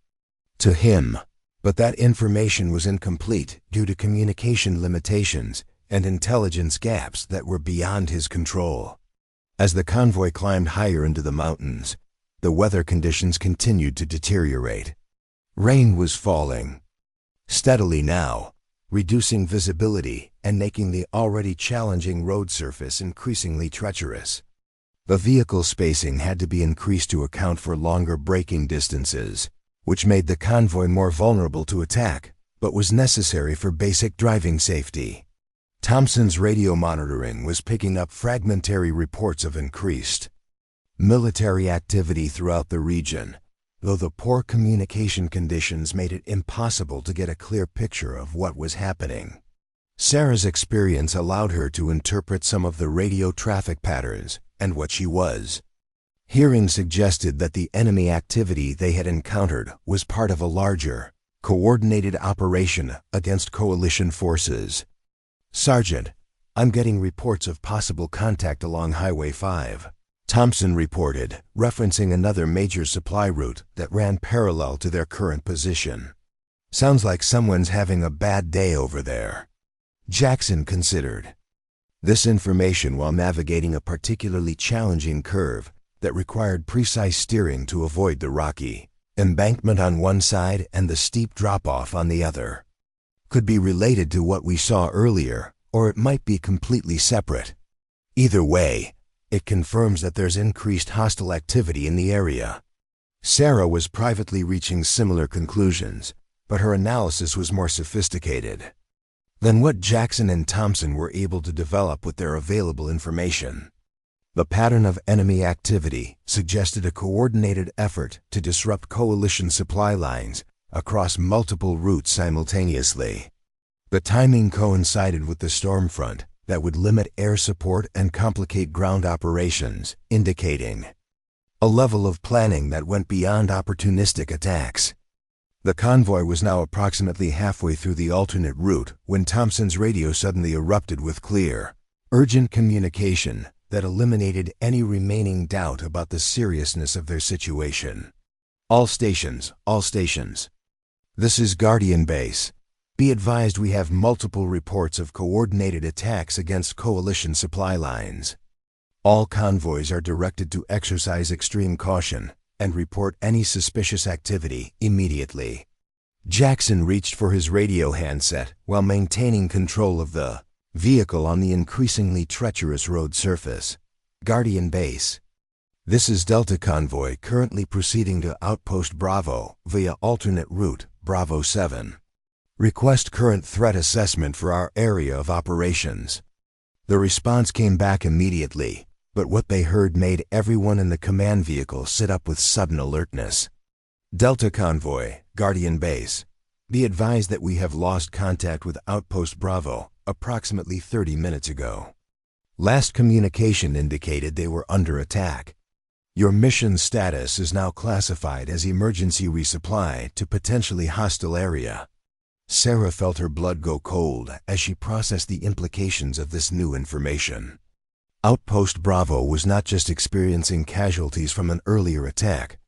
to him, but that information was incomplete due to communication limitations and intelligence gaps that were beyond his control. As the convoy climbed higher into the mountains, the weather conditions continued to deteriorate. Rain was falling steadily now, reducing visibility and making the already challenging road surface increasingly treacherous. The vehicle spacing had to be increased to account for longer braking distances, which made the convoy more vulnerable to attack, but was necessary for basic driving safety. Thompson's radio monitoring was picking up fragmentary reports of increased military activity throughout the region, though the poor communication conditions made it impossible to get a clear picture of what was happening. Sarah's experience allowed her to interpret some of the radio traffic patterns and what she was hearing suggested that the enemy activity they had encountered was part of a larger, coordinated operation against coalition forces. "Sergeant, I'm getting reports of possible contact along Highway 5. Thompson reported, referencing another major supply route that ran parallel to their current position. "Sounds like someone's having a bad day over there." Jackson considered this information while navigating a particularly challenging curve that required precise steering to avoid the rocky embankment on one side and the steep drop-off on the other. Could be related to what we saw earlier, or it might be completely separate. Either way, it confirms that there's increased hostile activity in the area. Sarah was privately reaching similar conclusions, but her analysis was more sophisticated than what Jackson and Thompson were able to develop with their available information. The pattern of enemy activity suggested a coordinated effort to disrupt coalition supply lines across multiple routes simultaneously. The timing coincided with the storm front that would limit air support and complicate ground operations, indicating a level of planning that went beyond opportunistic attacks. The convoy was now approximately halfway through the alternate route when Thompson's radio suddenly erupted with clear, urgent communication that eliminated any remaining doubt about the seriousness of their situation. All stations. This is Guardian Base. Be advised we have multiple reports of coordinated attacks against coalition supply lines. All convoys are directed to exercise extreme caution and report any suspicious activity immediately. Jackson reached for his radio handset while maintaining control of the vehicle on the increasingly treacherous road surface. Guardian Base. This is Delta Convoy currently proceeding to Outpost Bravo via alternate route Bravo 7. Request current threat assessment for our area of operations. The response came back immediately, but what they heard made everyone in the command vehicle sit up with sudden alertness. Delta Convoy, Guardian Base. Be advised that we have lost contact with Outpost Bravo approximately 30 minutes ago. Last communication indicated they were under attack. Your mission status is now classified as emergency resupply to potentially hostile area. Sarah felt her blood go cold as she processed the implications of this new information. Outpost Bravo was not just experiencing casualties from an earlier attack.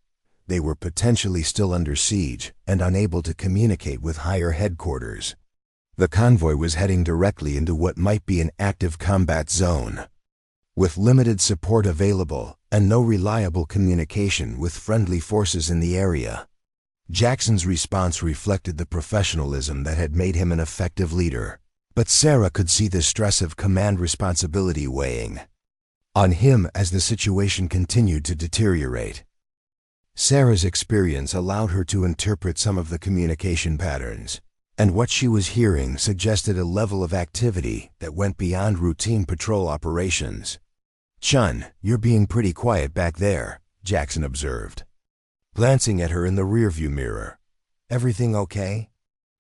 They were potentially still under siege and unable to communicate with higher headquarters. The convoy was heading directly into what might be an active combat zone. With limited support available and no reliable communication with friendly forces in the area, Jackson's response reflected the professionalism that had made him an effective leader, but Sarah could see the stress of command responsibility weighing on him as the situation continued to deteriorate. Sarah's experience allowed her to interpret some of the communication patterns, and what she was hearing suggested a level of activity that went beyond routine patrol operations. "Chun, you're being pretty quiet back there," Jackson observed, glancing at her in the rearview mirror. "Everything okay?"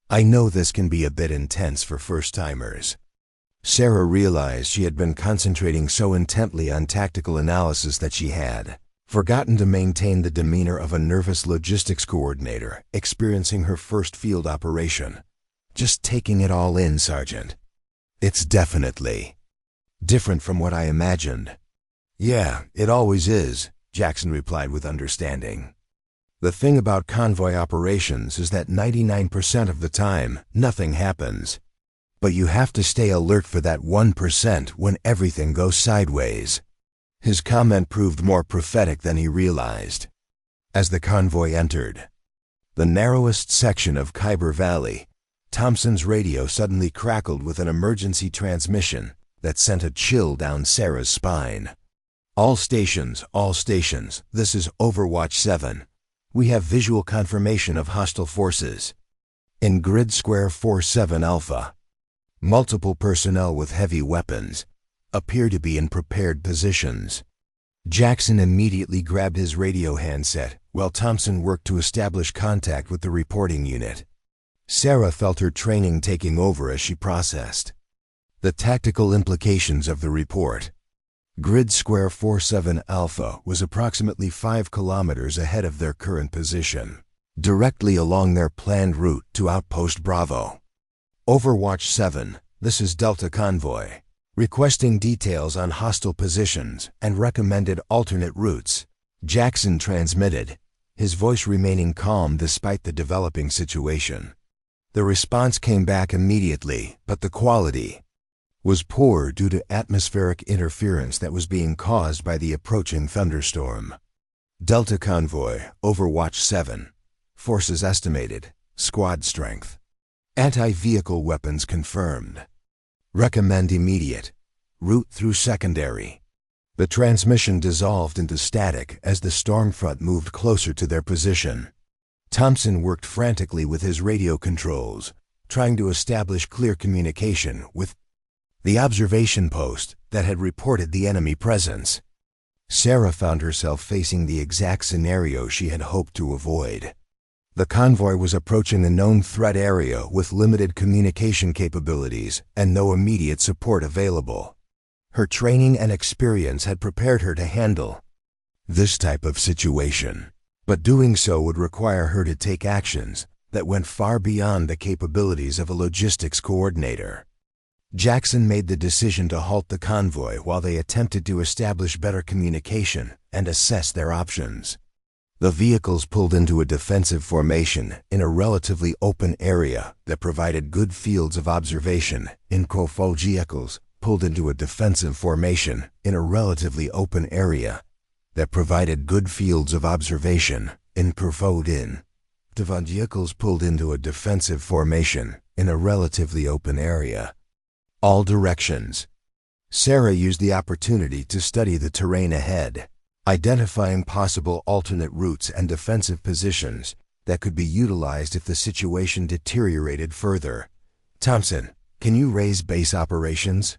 "I know this can be a bit intense for first-timers." Sarah realized she had been concentrating so intently on tactical analysis that she had forgotten to maintain the demeanor of a nervous logistics coordinator experiencing her first field operation. "Just taking it all in, Sergeant." "It's definitely different from what I imagined." "Yeah, it always is," Jackson replied with understanding. "The thing about convoy operations is that 99% of the time, nothing happens. But you have to stay alert for that 1% when everything goes sideways." His comment proved more prophetic than he realized. As the convoy entered the narrowest section of Khyber Valley, Thompson's radio suddenly crackled with an emergency transmission that sent a chill down Sarah's spine. All stations, this is Overwatch 7. We have visual confirmation of hostile forces in Grid Square 47 Alpha. Multiple personnel with heavy weapons appear to be in prepared positions." Jackson immediately grabbed his radio handset while Thompson worked to establish contact with the reporting unit. Sarah felt her training taking over as she processed the tactical implications of the report. Grid Square 47 Alpha was approximately 5 kilometers ahead of their current position, directly along their planned route to Outpost Bravo. "Overwatch 7, this is Delta Convoy. Requesting details on hostile positions and recommended alternate routes," Jackson transmitted, his voice remaining calm despite the developing situation. The response came back immediately, but the quality was poor due to atmospheric interference that was being caused by the approaching thunderstorm. "Delta Convoy, Overwatch 7. Forces estimated. Squad strength. Anti-vehicle weapons confirmed. Recommend immediate route through secondary." The transmission dissolved into static as the storm front moved closer to their position. Thompson worked frantically with his radio controls, trying to establish clear communication with the observation post that had reported the enemy presence. Sarah found herself facing the exact scenario she had hoped to avoid. The convoy was approaching a known threat area with limited communication capabilities and no immediate support available. Her training and experience had prepared her to handle this type of situation, but doing so would require her to take actions that went far beyond the capabilities of a logistics coordinator. Jackson made the decision to halt the convoy while they attempted to establish better communication and assess their options. The vehicles pulled into a defensive formation in a relatively open area that provided good fields of observation. Vehicles pulled into a defensive formation in a relatively open area that provided good fields of observation. Vehicles pulled into a defensive formation in a relatively open area. All directions. Sarah used the opportunity to study the terrain ahead, identifying possible alternate routes and defensive positions that could be utilized if the situation deteriorated further. Thompson, can you raise base operations?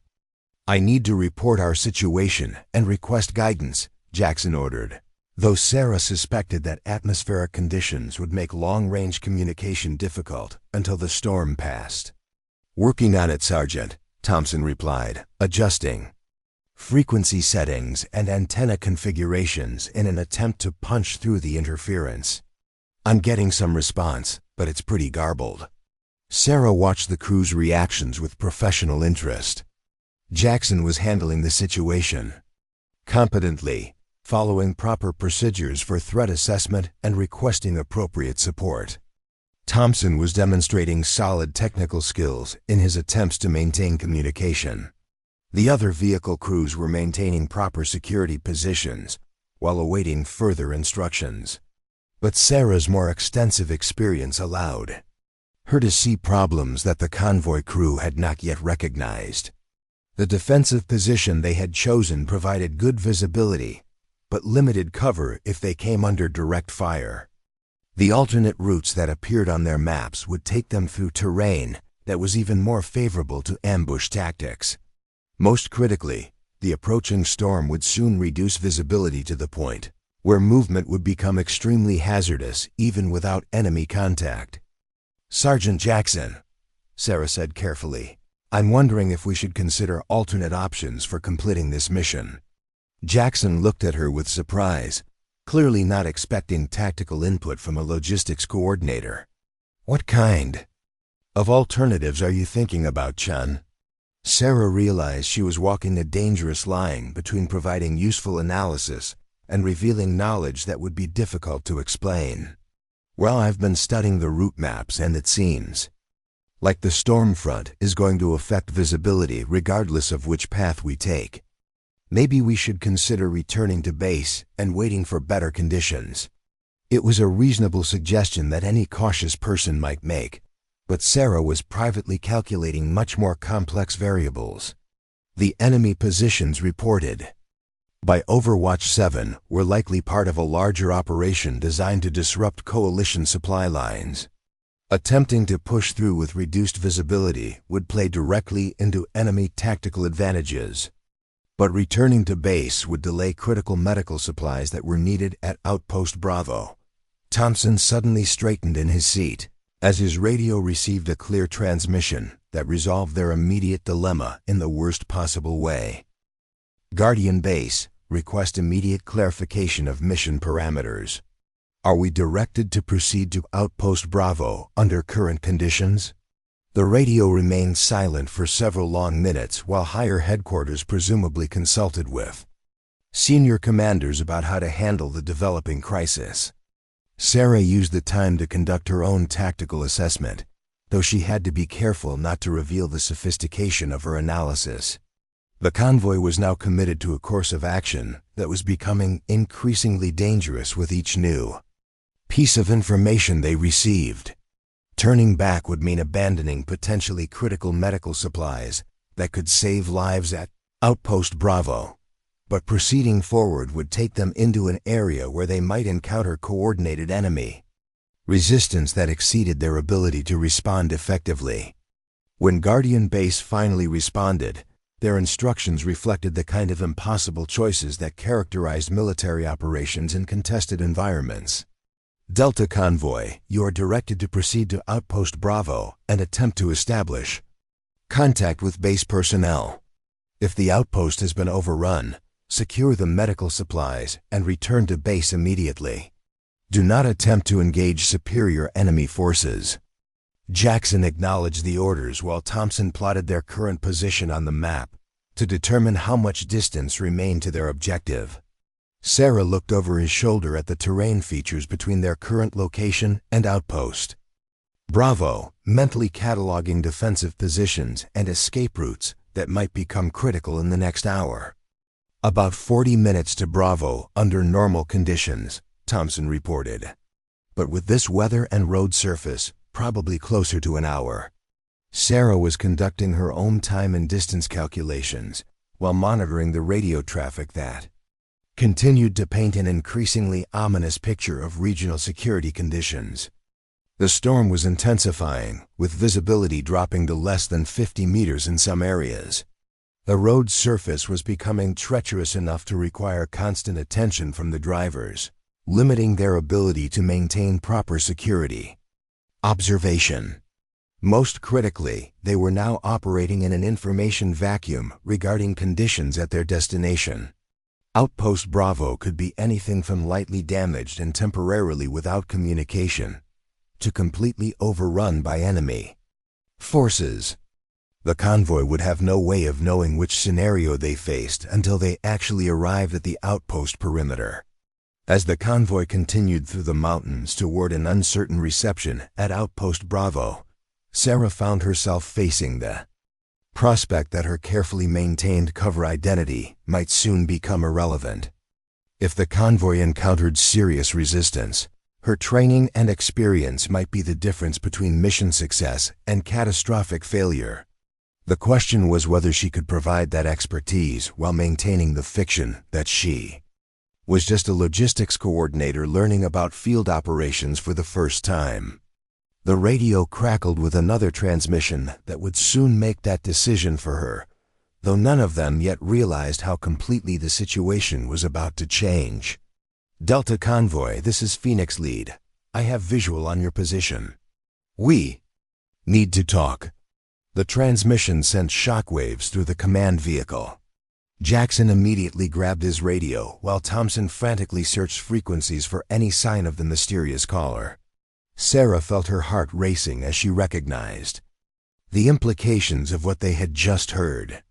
I need to report our situation and request guidance, Jackson ordered, though Sarah suspected that atmospheric conditions would make long-range communication difficult until the storm passed. Working on it, Sergeant, Thompson replied, adjusting frequency settings and antenna configurations in an attempt to punch through the interference. I'm getting some response, but it's pretty garbled. Sarah watched the crew's reactions with professional interest. Jackson was handling the situation competently, following proper procedures for threat assessment and requesting appropriate support. Thompson was demonstrating solid technical skills in his attempts to maintain communication. The other vehicle crews were maintaining proper security positions while awaiting further instructions. But Sarah's more extensive experience allowed her to see problems that the convoy crew had not yet recognized. The defensive position they had chosen provided good visibility, but limited cover if they came under direct fire. The alternate routes that appeared on their maps would take them through terrain that was even more favorable to ambush tactics. Most critically, the approaching storm would soon reduce visibility to the point where movement would become extremely hazardous even without enemy contact. Sergeant Jackson, Sarah said carefully, I'm wondering if we should consider alternate options for completing this mission. Jackson looked at her with surprise, clearly not expecting tactical input from a logistics coordinator. What kind of alternatives are you thinking about, Chun? Sarah realized she was walking a dangerous line between providing useful analysis and revealing knowledge that would be difficult to explain. Well, I've been studying the route maps, and it seems like the storm front is going to affect visibility regardless of which path we take. Maybe we should consider returning to base and waiting for better conditions. It was a reasonable suggestion that any cautious person might make, but Sarah was privately calculating much more complex variables. The enemy positions reported by Overwatch 7 were likely part of a larger operation designed to disrupt coalition supply lines. Attempting to push through with reduced visibility would play directly into enemy tactical advantages. But returning to base would delay critical medical supplies that were needed at Outpost Bravo. Thompson suddenly straightened in his seat as his radio received a clear transmission that resolved their immediate dilemma in the worst possible way. Guardian Base, request immediate clarification of mission parameters. Are we directed to proceed to Outpost Bravo under current conditions? The radio remained silent for several long minutes while higher headquarters presumably consulted with senior commanders about how to handle the developing crisis. Sarah used the time to conduct her own tactical assessment, though she had to be careful not to reveal the sophistication of her analysis. The convoy was now committed to a course of action that was becoming increasingly dangerous with each new piece of information they received. Turning back would mean abandoning potentially critical medical supplies that could save lives at Outpost Bravo. But proceeding forward would take them into an area where they might encounter coordinated enemy resistance that exceeded their ability to respond effectively. When Guardian Base finally responded, their instructions reflected the kind of impossible choices that characterized military operations in contested environments. Delta Convoy, you are directed to proceed to Outpost Bravo and attempt to establish contact with base personnel. If the outpost has been overrun, secure the medical supplies and return to base immediately. Do not attempt to engage superior enemy forces. Jackson acknowledged the orders while Thompson plotted their current position on the map to determine how much distance remained to their objective. Sarah looked over his shoulder at the terrain features between their current location and outpost. Bravo, mentally cataloging defensive positions and escape routes that might become critical in the next hour. About 40 minutes to Bravo under normal conditions, Thompson reported. But with this weather and road surface, probably closer to an hour. Sarah was conducting her own time and distance calculations while monitoring the radio traffic that continued to paint an increasingly ominous picture of regional security conditions. The storm was intensifying, with visibility dropping to less than 50 meters in some areas. The road surface was becoming treacherous enough to require constant attention from the drivers, limiting their ability to maintain proper security. Observation. Most critically, they were now operating in an information vacuum regarding conditions at their destination. Outpost Bravo could be anything from lightly damaged and temporarily without communication, to completely overrun by enemy forces. The convoy would have no way of knowing which scenario they faced until they actually arrived at the outpost perimeter. As the convoy continued through the mountains toward an uncertain reception at Outpost Bravo, Sarah found herself facing the prospect that her carefully maintained cover identity might soon become irrelevant. If the convoy encountered serious resistance, her training and experience might be the difference between mission success and catastrophic failure. The question was whether she could provide that expertise while maintaining the fiction that she was just a logistics coordinator learning about field operations for the first time. The radio crackled with another transmission that would soon make that decision for her, though none of them yet realized how completely the situation was about to change. Delta Convoy, this is Phoenix Lead. I have visual on your position. We need to talk. The transmission sent shockwaves through the command vehicle. Jackson immediately grabbed his radio while Thompson frantically searched frequencies for any sign of the mysterious caller. Sarah felt her heart racing as she recognized the implications of what they had just heard.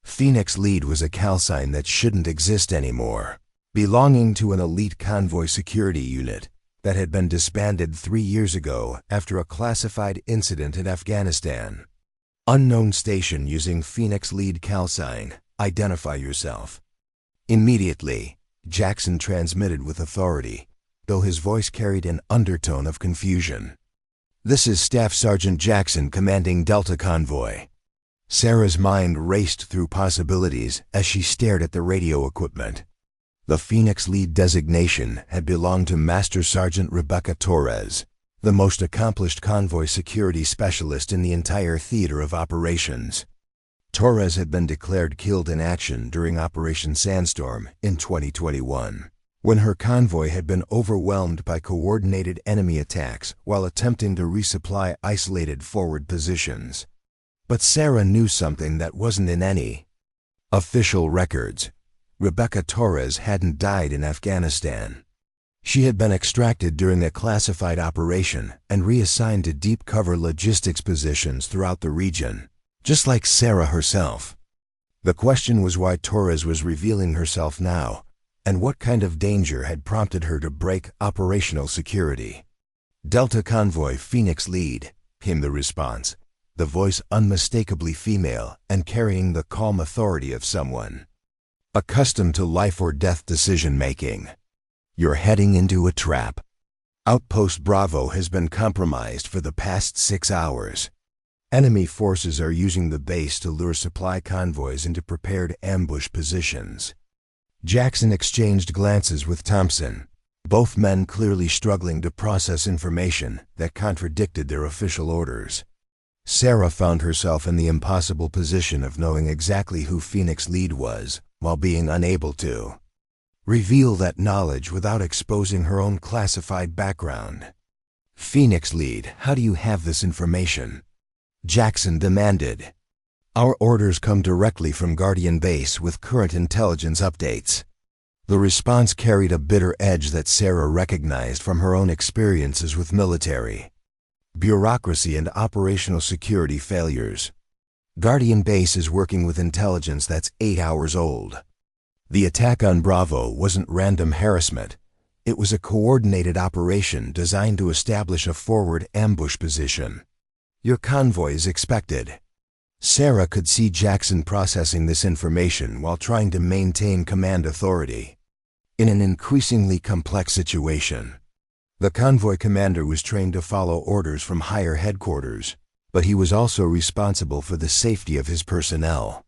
Phoenix Lead was a callsign that shouldn't exist anymore, belonging to an elite convoy security unit that had been disbanded 3 years ago after a classified incident in Afghanistan. Unknown station using Phoenix Lead callsign. Identify yourself. Immediately, Jackson transmitted with authority, though his voice carried an undertone of confusion. This is Staff Sergeant Jackson commanding Delta Convoy. Sarah's mind raced through possibilities as she stared at the radio equipment. The Phoenix Lead designation had belonged to Master Sergeant Rebecca Torres, the most accomplished convoy security specialist in the entire theater of operations. Torres had been declared killed in action during Operation Sandstorm in 2021, when her convoy had been overwhelmed by coordinated enemy attacks while attempting to resupply isolated forward positions. But Sarah knew something that wasn't in any official records. Rebecca Torres hadn't died in Afghanistan. She had been extracted during a classified operation and reassigned to deep cover logistics positions throughout the region, just like Sarah herself. The question was why Torres was revealing herself now, and what kind of danger had prompted her to break operational security. Delta Convoy Phoenix Lead, came the response, the voice unmistakably female and carrying the calm authority of someone accustomed to life or death decision-making. You're heading into a trap. Outpost Bravo has been compromised for the past 6 hours. Enemy forces are using the base to lure supply convoys into prepared ambush positions. Jackson exchanged glances with Thompson, both men clearly struggling to process information that contradicted their official orders. Sarah found herself in the impossible position of knowing exactly who Phoenix Lead was while being unable to Reveal that knowledge without exposing her own classified background. Phoenix Lead, how do you have this information? Jackson demanded. Our orders come directly from Guardian Base with current intelligence updates. The response carried a bitter edge that Sarah recognized from her own experiences with military bureaucracy and operational security failures. Guardian Base is working with intelligence that's 8 hours old. The attack on Bravo wasn't random harassment. It was a coordinated operation designed to establish a forward ambush position. Your convoy is expected. Sarah could see Jackson processing this information while trying to maintain command authority. In an increasingly complex situation, the convoy commander was trained to follow orders from higher headquarters, but he was also responsible for the safety of his personnel.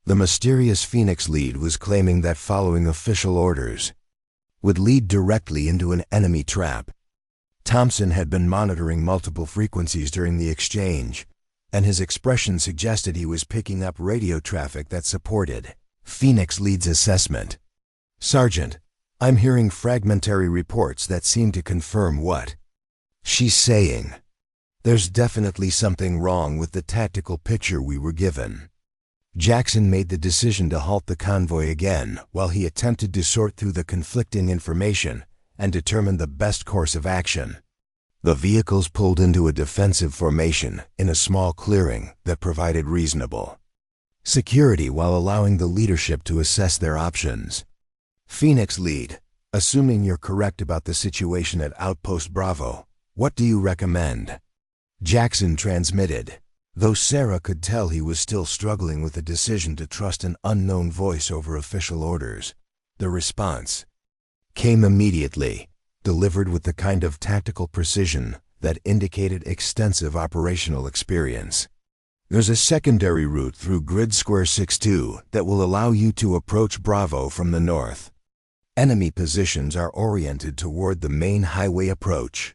The mysterious Phoenix Lead was claiming that following official orders would lead directly into an enemy trap. Thompson had been monitoring multiple frequencies during the exchange, and his expression suggested he was picking up radio traffic that supported Phoenix Lead's assessment. Sergeant, I'm hearing fragmentary reports that seem to confirm what she's saying. There's definitely something wrong with the tactical picture we were given. Jackson made the decision to halt the convoy again while he attempted to sort through the conflicting information and determine the best course of action. The vehicles pulled into a defensive formation in a small clearing that provided reasonable security while allowing the leadership to assess their options. Phoenix Lead, assuming you're correct about the situation at Outpost Bravo, what do you recommend? Jackson transmitted. Though Sarah could tell he was still struggling with the decision to trust an unknown voice over official orders, the response came immediately, delivered with the kind of tactical precision that indicated extensive operational experience. There's a secondary route through Grid Square 62 that will allow you to approach Bravo from the north. Enemy positions are oriented toward the main highway approach,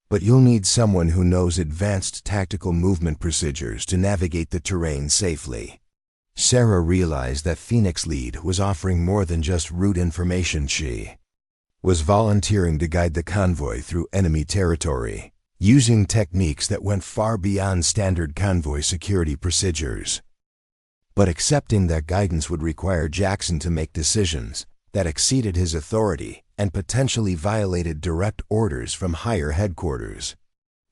but you'll need someone who knows advanced tactical movement procedures to navigate the terrain safely. Sarah realized that Phoenix Lead was offering more than just route information. She was volunteering to guide the convoy through enemy territory, using techniques that went far beyond standard convoy security procedures. But accepting that guidance would require Jackson to make decisions that exceeded his authority and potentially violated direct orders from higher headquarters.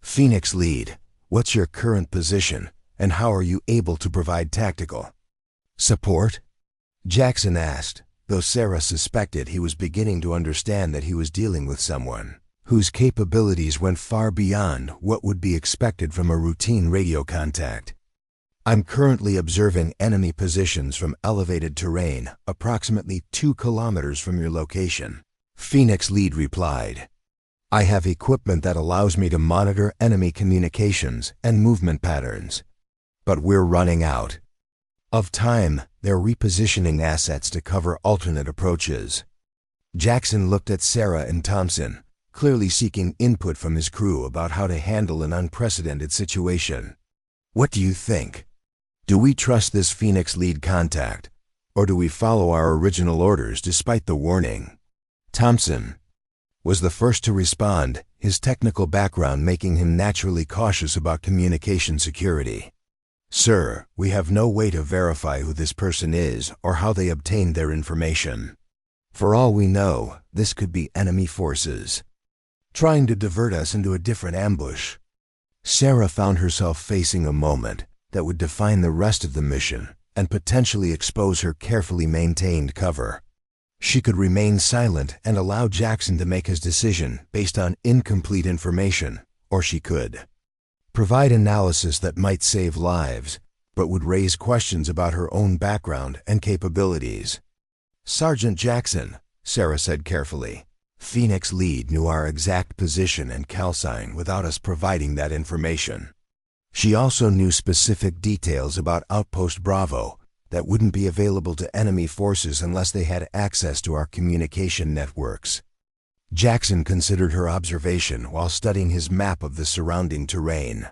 Phoenix Lead, what's your current position, and how are you able to provide tactical support? Jackson asked, though Sarah suspected he was beginning to understand that he was dealing with someone whose capabilities went far beyond what would be expected from a routine radio contact. I'm currently observing enemy positions from elevated terrain approximately 2 kilometers from your location. Phoenix Lead replied. I have equipment that allows me to monitor enemy communications and movement patterns. But we're running out of time. They're repositioning assets to cover alternate approaches. Jackson looked at Sarah and Thompson, clearly seeking input from his crew about how to handle an unprecedented situation. What do you think? Do we trust this Phoenix Lead contact, or do we follow our original orders despite the warning? Thompson was the first to respond, his technical background making him naturally cautious about communication security. Sir, we have no way to verify who this person is or how they obtained their information. For all we know, this could be enemy forces trying to divert us into a different ambush. Sarah found herself facing a moment that would define the rest of the mission and potentially expose her carefully maintained cover. She could remain silent and allow Jackson to make his decision based on incomplete information, or she could provide analysis that might save lives, but would raise questions about her own background and capabilities. Sergeant Jackson, Sarah said carefully, Phoenix Lead knew our exact position and callsign without us providing that information. She also knew specific details about Outpost Bravo that wouldn't be available to enemy forces unless they had access to our communication networks. Jackson considered her observation while studying his map of the surrounding terrain.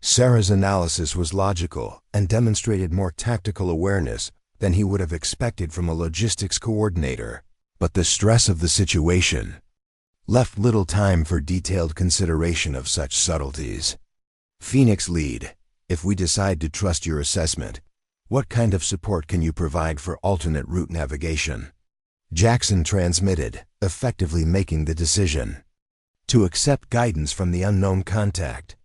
Sarah's analysis was logical and demonstrated more tactical awareness than he would have expected from a logistics coordinator, But the stress of the situation left little time for detailed consideration of such subtleties. Phoenix Lead, if we decide to trust your assessment, what kind of support can you provide for alternate route navigation? Jackson transmitted, effectively making the decision to accept guidance from the unknown contact.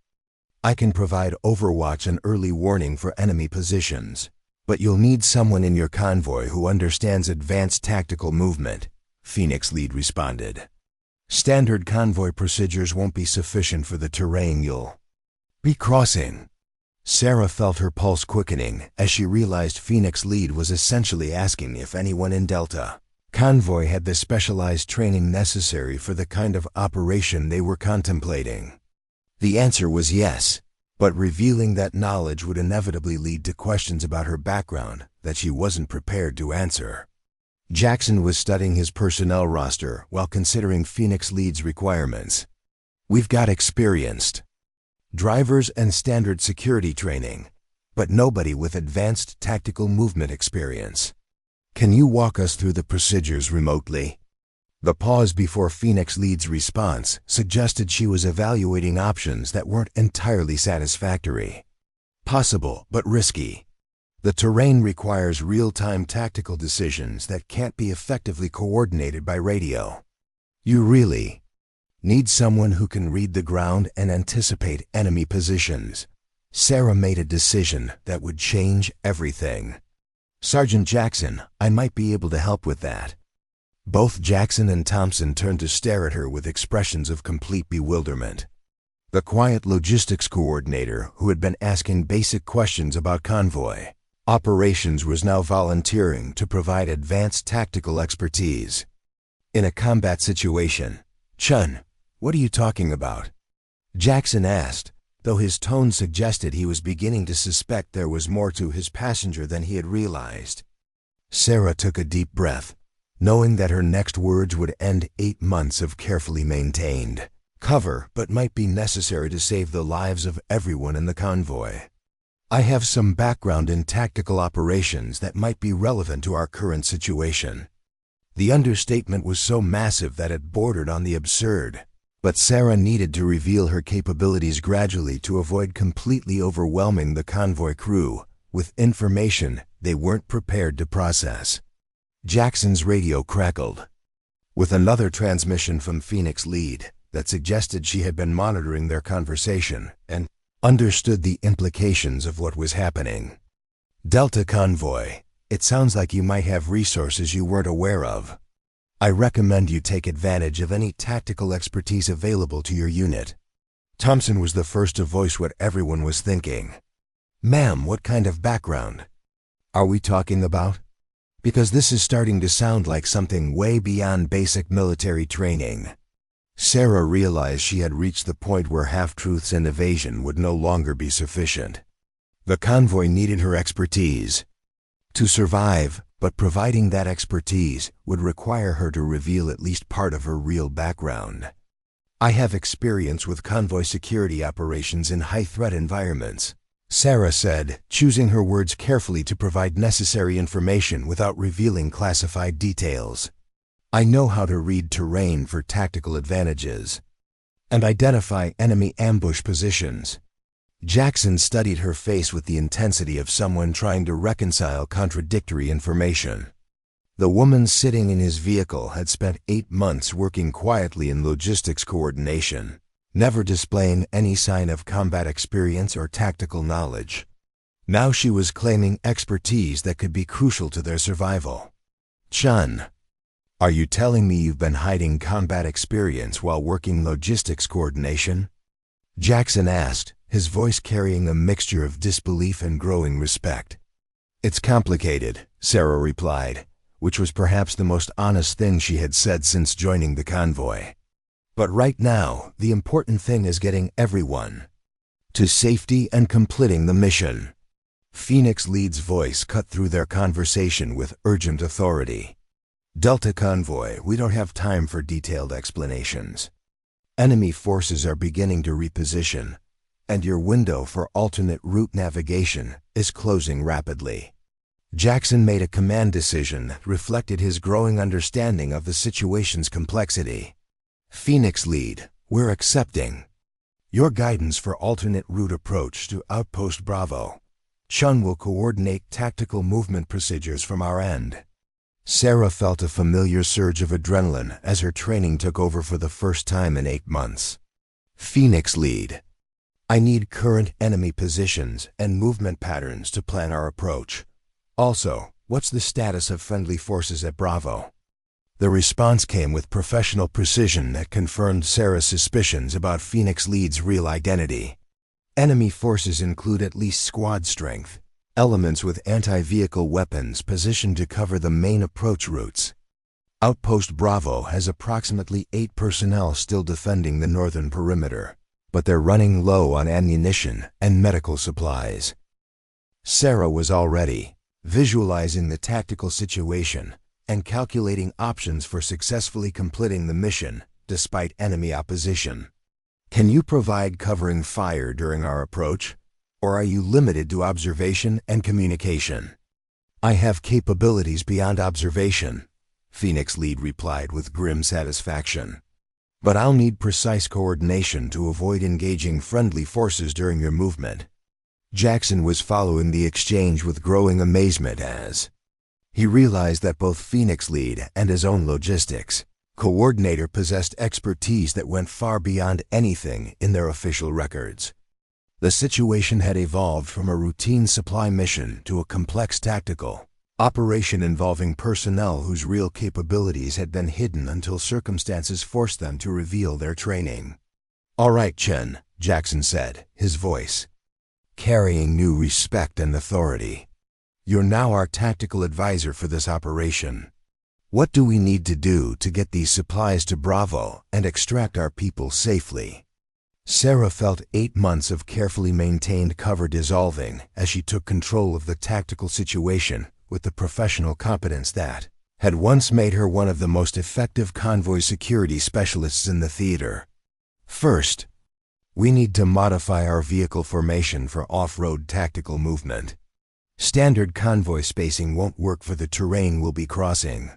I can provide overwatch and early warning for enemy positions, but you'll need someone in your convoy who understands advanced tactical movement, Phoenix Lead responded. Standard convoy procedures won't be sufficient for the terrain you'll be crossing. Sarah felt her pulse quickening as she realized Phoenix Lead was essentially asking if anyone in Delta Convoy had the specialized training necessary for the kind of operation they were contemplating. The answer was yes, but revealing that knowledge would inevitably lead to questions about her background that she wasn't prepared to answer. Jackson was studying his personnel roster while considering Phoenix Lead's requirements. We've got experienced drivers and standard security training, but nobody with advanced tactical movement experience. Can you walk us through the procedures remotely? The pause before Phoenix Lead's response suggested she was evaluating options that weren't entirely satisfactory. Possible, but risky. The terrain requires real-time tactical decisions that can't be effectively coordinated by radio. You really need someone who can read the ground and anticipate enemy positions. Sarah made a decision that would change everything. Sergeant Jackson, I might be able to help with that. Both Jackson and Thompson turned to stare at her with expressions of complete bewilderment. The quiet logistics coordinator, who had been asking basic questions about convoy operations, was now volunteering to provide advanced tactical expertise. In a combat situation, Chun, what are you talking about? Jackson asked, though his tone suggested he was beginning to suspect there was more to his passenger than he had realized. Sarah took a deep breath, knowing that her next words would end 8 months of carefully maintained cover, but might be necessary to save the lives of everyone in the convoy. I have some background in tactical operations that might be relevant to our current situation. The understatement was so massive that it bordered on the absurd. But Sarah needed to reveal her capabilities gradually to avoid completely overwhelming the convoy crew with information they weren't prepared to process. Jackson's radio crackled with another transmission from Phoenix Lead that suggested she had been monitoring their conversation and understood the implications of what was happening. Delta Convoy, it sounds like you might have resources you weren't aware of. I recommend you take advantage of any tactical expertise available to your unit. Thompson was the first to voice what everyone was thinking. Ma'am, what kind of background are we talking about? Because this is starting to sound like something way beyond basic military training. Sarah realized she had reached the point where half-truths and evasion would no longer be sufficient. The convoy needed her expertise to survive, but providing that expertise would require her to reveal at least part of her real background. I have experience with convoy security operations in high-threat environments, Sarah said, choosing her words carefully to provide necessary information without revealing classified details. I know how to read terrain for tactical advantages and identify enemy ambush positions. Jackson studied her face with the intensity of someone trying to reconcile contradictory information. The woman sitting in his vehicle had spent 8 months working quietly in logistics coordination, never displaying any sign of combat experience or tactical knowledge. Now she was claiming expertise that could be crucial to their survival. Chun, are you telling me you've been hiding combat experience while working logistics coordination? Jackson asked, his voice carrying a mixture of disbelief and growing respect. It's complicated, Sarah replied, which was perhaps the most honest thing she had said since joining the convoy. But right now, the important thing is getting everyone to safety and completing the mission. Phoenix Lead's voice cut through their conversation with urgent authority. Delta Convoy, we don't have time for detailed explanations. Enemy forces are beginning to reposition, and your window for alternate route navigation is closing rapidly. Jackson made a command decision that reflected his growing understanding of the situation's complexity. Phoenix Lead, we're accepting your guidance for alternate route approach to Outpost Bravo. Chun will coordinate tactical movement procedures from our end. Sarah felt a familiar surge of adrenaline as her training took over for the first time in 8 months. Phoenix Lead, I need current enemy positions and movement patterns to plan our approach. Also, what's the status of friendly forces at Bravo? The response came with professional precision that confirmed Sarah's suspicions about Phoenix Lead's real identity. Enemy forces include at least squad strength, elements with anti-vehicle weapons positioned to cover the main approach routes. Outpost Bravo has approximately 8 personnel still defending the northern perimeter, but they're running low on ammunition and medical supplies. Sarah was already visualizing the tactical situation and calculating options for successfully completing the mission despite enemy opposition. Can you provide covering fire during our approach, or are you limited to observation and communication? I have capabilities beyond observation, Phoenix Lead replied with grim satisfaction. But I'll need precise coordination to avoid engaging friendly forces during your movement. Jackson was following the exchange with growing amazement as he realized that both Phoenix Lead and his own logistics coordinator possessed expertise that went far beyond anything in their official records. The situation had evolved from a routine supply mission to a complex tactical operation involving personnel whose real capabilities had been hidden until circumstances forced them to reveal their training. All right, Chen, Jackson said, his voice carrying new respect and authority. You're now our tactical advisor for this operation. What do we need to do to get these supplies to Bravo and extract our people safely? Sarah felt 8 months of carefully maintained cover dissolving as she took control of the tactical situation with the professional competence that had once made her one of the most effective convoy security specialists in the theater. First, we need to modify our vehicle formation for off-road tactical movement. Standard convoy spacing won't work for the terrain we'll be crossing.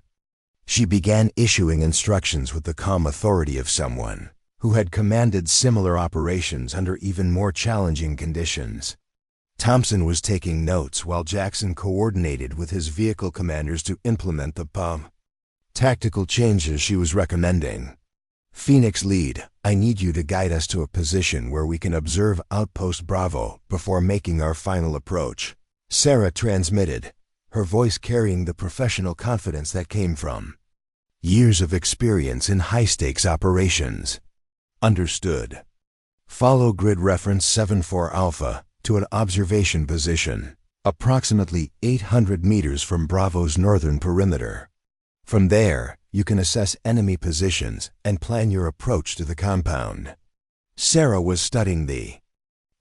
She began issuing instructions with the calm authority of someone who had commanded similar operations under even more challenging conditions. Thompson was taking notes while Jackson coordinated with his vehicle commanders to implement the tactical changes she was recommending. Phoenix Lead, I need you to guide us to a position where we can observe Outpost Bravo before making our final approach. Sarah transmitted, her voice carrying the professional confidence that came from years of experience in high-stakes operations. Understood. Follow grid reference 74 Alpha to an observation position, approximately 800 meters from Bravo's northern perimeter. From there, you can assess enemy positions and plan your approach to the compound. Sarah was studying the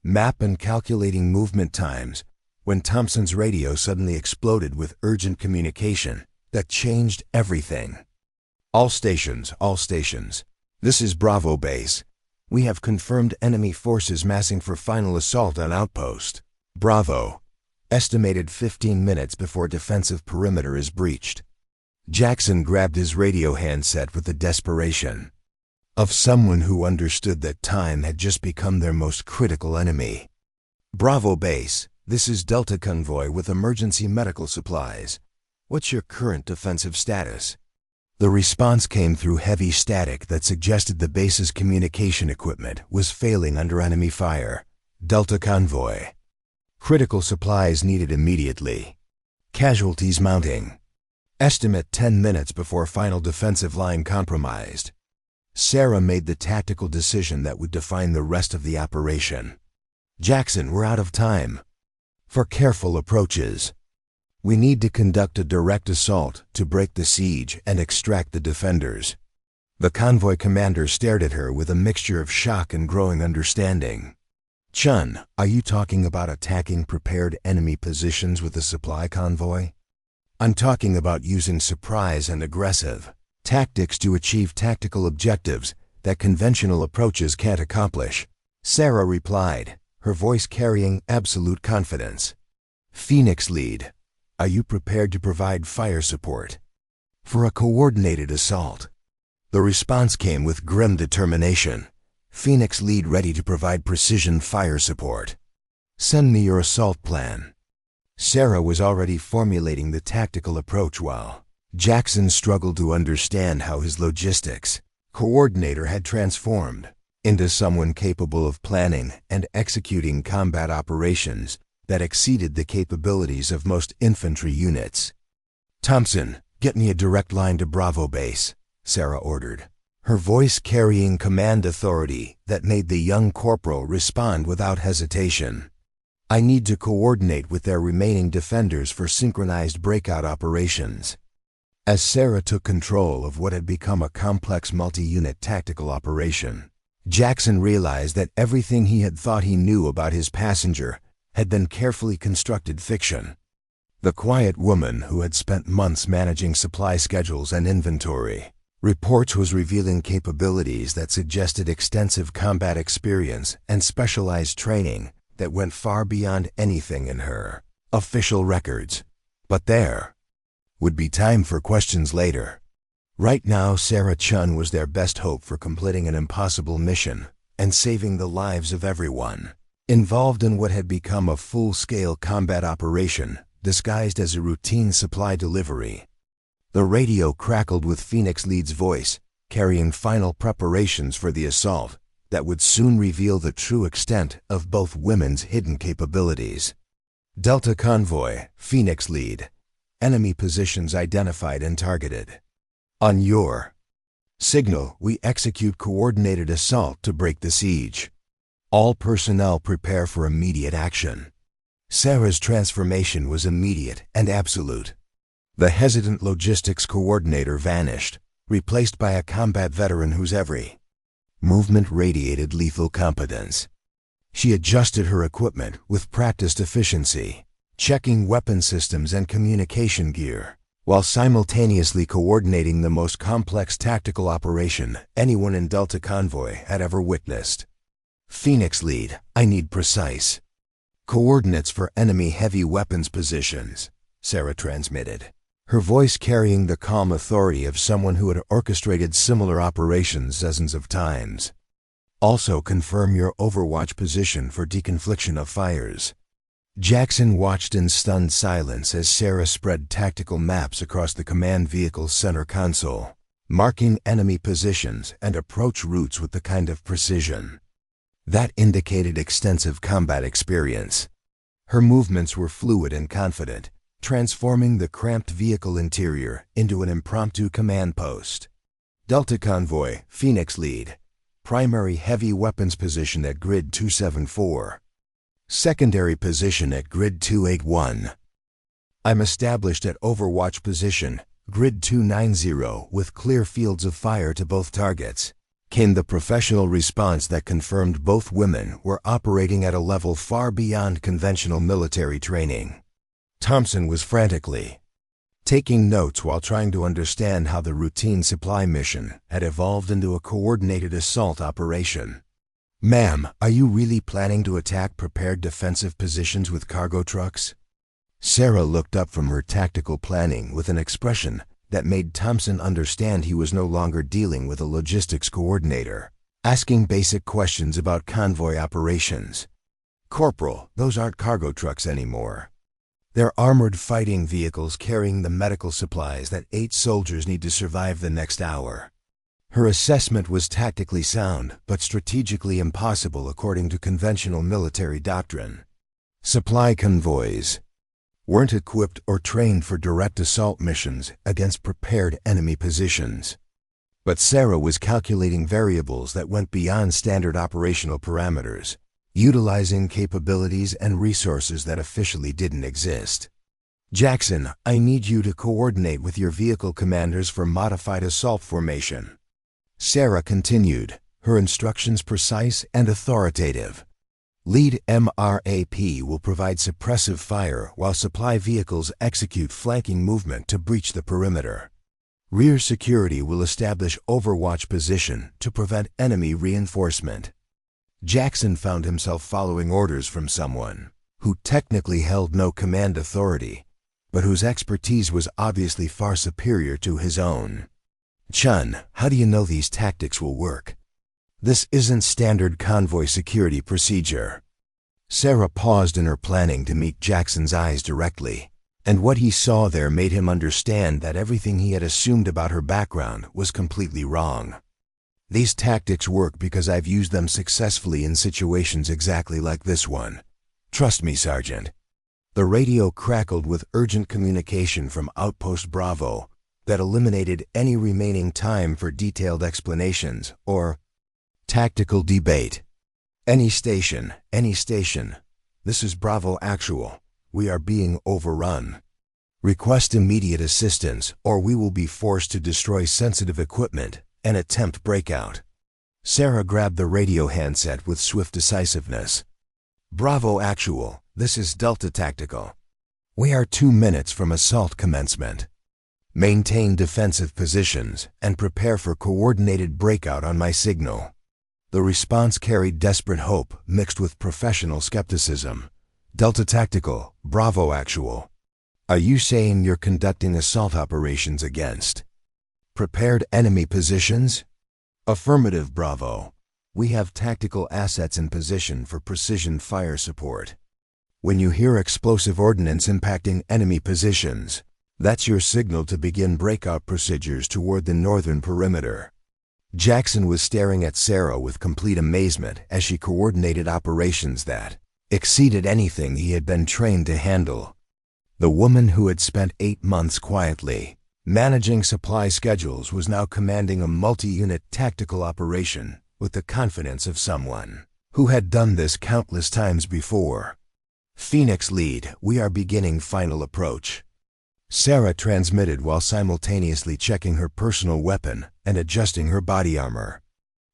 map and calculating movement times when Thompson's radio suddenly exploded with urgent communication that changed everything. All stations. This is Bravo Base. We have confirmed enemy forces massing for final assault on Outpost Bravo. Estimated 15 minutes before defensive perimeter is breached. Jackson grabbed his radio handset with the desperation of someone who understood that time had just become their most critical enemy. Bravo Base, this is Delta Convoy with emergency medical supplies. What's your current defensive status? The response came through heavy static that suggested the base's communication equipment was failing under enemy fire. Delta Convoy. Critical supplies needed immediately. Casualties mounting. Estimate 10 minutes before final defensive line compromised. Sarah made the tactical decision that would define the rest of the operation. Jackson, we're out of time for careful approaches. We need to conduct a direct assault to break the siege and extract the defenders. The convoy commander stared at her with a mixture of shock and growing understanding. Chun, are you talking about attacking prepared enemy positions with a supply convoy? I'm talking about using surprise and aggressive tactics to achieve tactical objectives that conventional approaches can't accomplish. Sarah replied, her voice carrying absolute confidence. Phoenix Lead, are you prepared to provide fire support for a coordinated assault? The response came with grim determination. Phoenix Lead ready to provide precision fire support. Send me your assault plan. Sarah was already formulating the tactical approach while Jackson struggled to understand how his logistics coordinator had transformed into someone capable of planning and executing combat operations that exceeded the capabilities of most infantry units. Thompson, get me a direct line to Bravo Base, Sarah ordered, her voice carrying command authority that made the young corporal respond without hesitation. I need to coordinate with their remaining defenders for synchronized breakout operations. As Sarah took control of what had become a complex multi-unit tactical operation, Jackson realized that everything he had thought he knew about his passenger had been carefully constructed fiction. The quiet woman who had spent months managing supply schedules and inventory reports was revealing capabilities that suggested extensive combat experience and specialized training that went far beyond anything in her official records. But there would be time for questions later. Right now, Sarah Chun was their best hope for completing an impossible mission and saving the lives of everyone involved in what had become a full-scale combat operation disguised as a routine supply delivery. The radio crackled with Phoenix Lead's voice, carrying final preparations for the assault that would soon reveal the true extent of both women's hidden capabilities. Delta Convoy, Phoenix Lead. Enemy positions identified and targeted. On your signal, we execute coordinated assault to break the siege. All personnel prepare for immediate action. Sarah's transformation was immediate and absolute. The hesitant logistics coordinator vanished, replaced by a combat veteran whose every movement radiated lethal competence. She adjusted her equipment with practiced efficiency, checking weapon systems and communication gear, while simultaneously coordinating the most complex tactical operation anyone in Delta Convoy had ever witnessed. Phoenix Lead, I need precise coordinates for enemy heavy weapons positions, Sarah transmitted, her voice carrying the calm authority of someone who had orchestrated similar operations dozens of times. Also confirm your overwatch position for deconfliction of fires. Jackson watched in stunned silence as Sarah spread tactical maps across the command vehicle's center console, marking enemy positions and approach routes with the kind of precision that indicated extensive combat experience. Her movements were fluid and confident, transforming the cramped vehicle interior into an impromptu command post. Delta Convoy, Phoenix Lead. Primary heavy weapons position at Grid 274. Secondary position at Grid 281. I'm established at Overwatch position, Grid 290, with clear fields of fire to both targets. Came the professional response that confirmed both women were operating at a level far beyond conventional military training. Thompson was frantically taking notes while trying to understand how the routine supply mission had evolved into a coordinated assault operation. Ma'am, are you really planning to attack prepared defensive positions with cargo trucks? Sarah looked up from her tactical planning with an expression that made Thompson understand he was no longer dealing with a logistics coordinator, asking basic questions about convoy operations. Corporal, those aren't cargo trucks anymore. They're armored fighting vehicles carrying the medical supplies that 8 soldiers need to survive the next hour. Her assessment was tactically sound, but strategically impossible according to conventional military doctrine. Supply convoys weren't equipped or trained for direct assault missions against prepared enemy positions. But Sarah was calculating variables that went beyond standard operational parameters, utilizing capabilities and resources that officially didn't exist. Jackson, I need you to coordinate with your vehicle commanders for modified assault formation. Sarah continued, her instructions precise and authoritative. Lead MRAP will provide suppressive fire while supply vehicles execute flanking movement to breach the perimeter. Rear security will establish overwatch position to prevent enemy reinforcement. Jackson found himself following orders from someone who technically held no command authority, but whose expertise was obviously far superior to his own. "Chun, how do you know these tactics will work? This isn't standard convoy security procedure." Sarah paused in her planning to meet Jackson's eyes directly, and what he saw there made him understand that everything he had assumed about her background was completely wrong. "These tactics work because I've used them successfully in situations exactly like this one. Trust me, Sergeant." The radio crackled with urgent communication from Outpost Bravo that eliminated any remaining time for detailed explanations or tactical debate. Any station. This is Bravo Actual. We are being overrun. Request immediate assistance, or we will be forced to destroy sensitive equipment and attempt breakout." Sarah grabbed the radio handset with swift decisiveness. "Bravo Actual, this is Delta Tactical. We are 2 minutes from assault commencement. Maintain defensive positions and prepare for coordinated breakout on my signal." The response carried desperate hope mixed with professional skepticism. "Delta Tactical, Bravo Actual. Are you saying you're conducting assault operations against prepared enemy positions?" "Affirmative, Bravo. We have tactical assets in position for precision fire support. When you hear explosive ordnance impacting enemy positions, that's your signal to begin breakout procedures toward the northern perimeter." Jackson was staring at Sarah with complete amazement as she coordinated operations that exceeded anything he had been trained to handle. The woman who had spent 8 months quietly managing supply schedules was now commanding a multi-unit tactical operation with the confidence of someone who had done this countless times before. "Phoenix Lead, we are beginning final approach." Sarah transmitted while simultaneously checking her personal weapon and adjusting her body armor.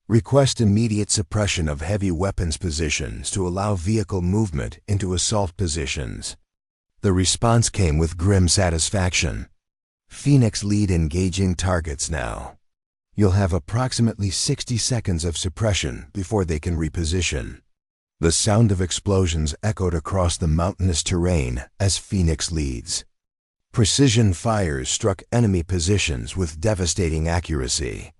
"Request immediate suppression of heavy weapons positions to allow vehicle movement into assault positions." The response came with grim satisfaction. "Phoenix Lead engaging targets now. You'll have approximately 60 seconds of suppression before they can reposition." The sound of explosions echoed across the mountainous terrain as Phoenix leads. Precision fires struck enemy positions with devastating accuracy.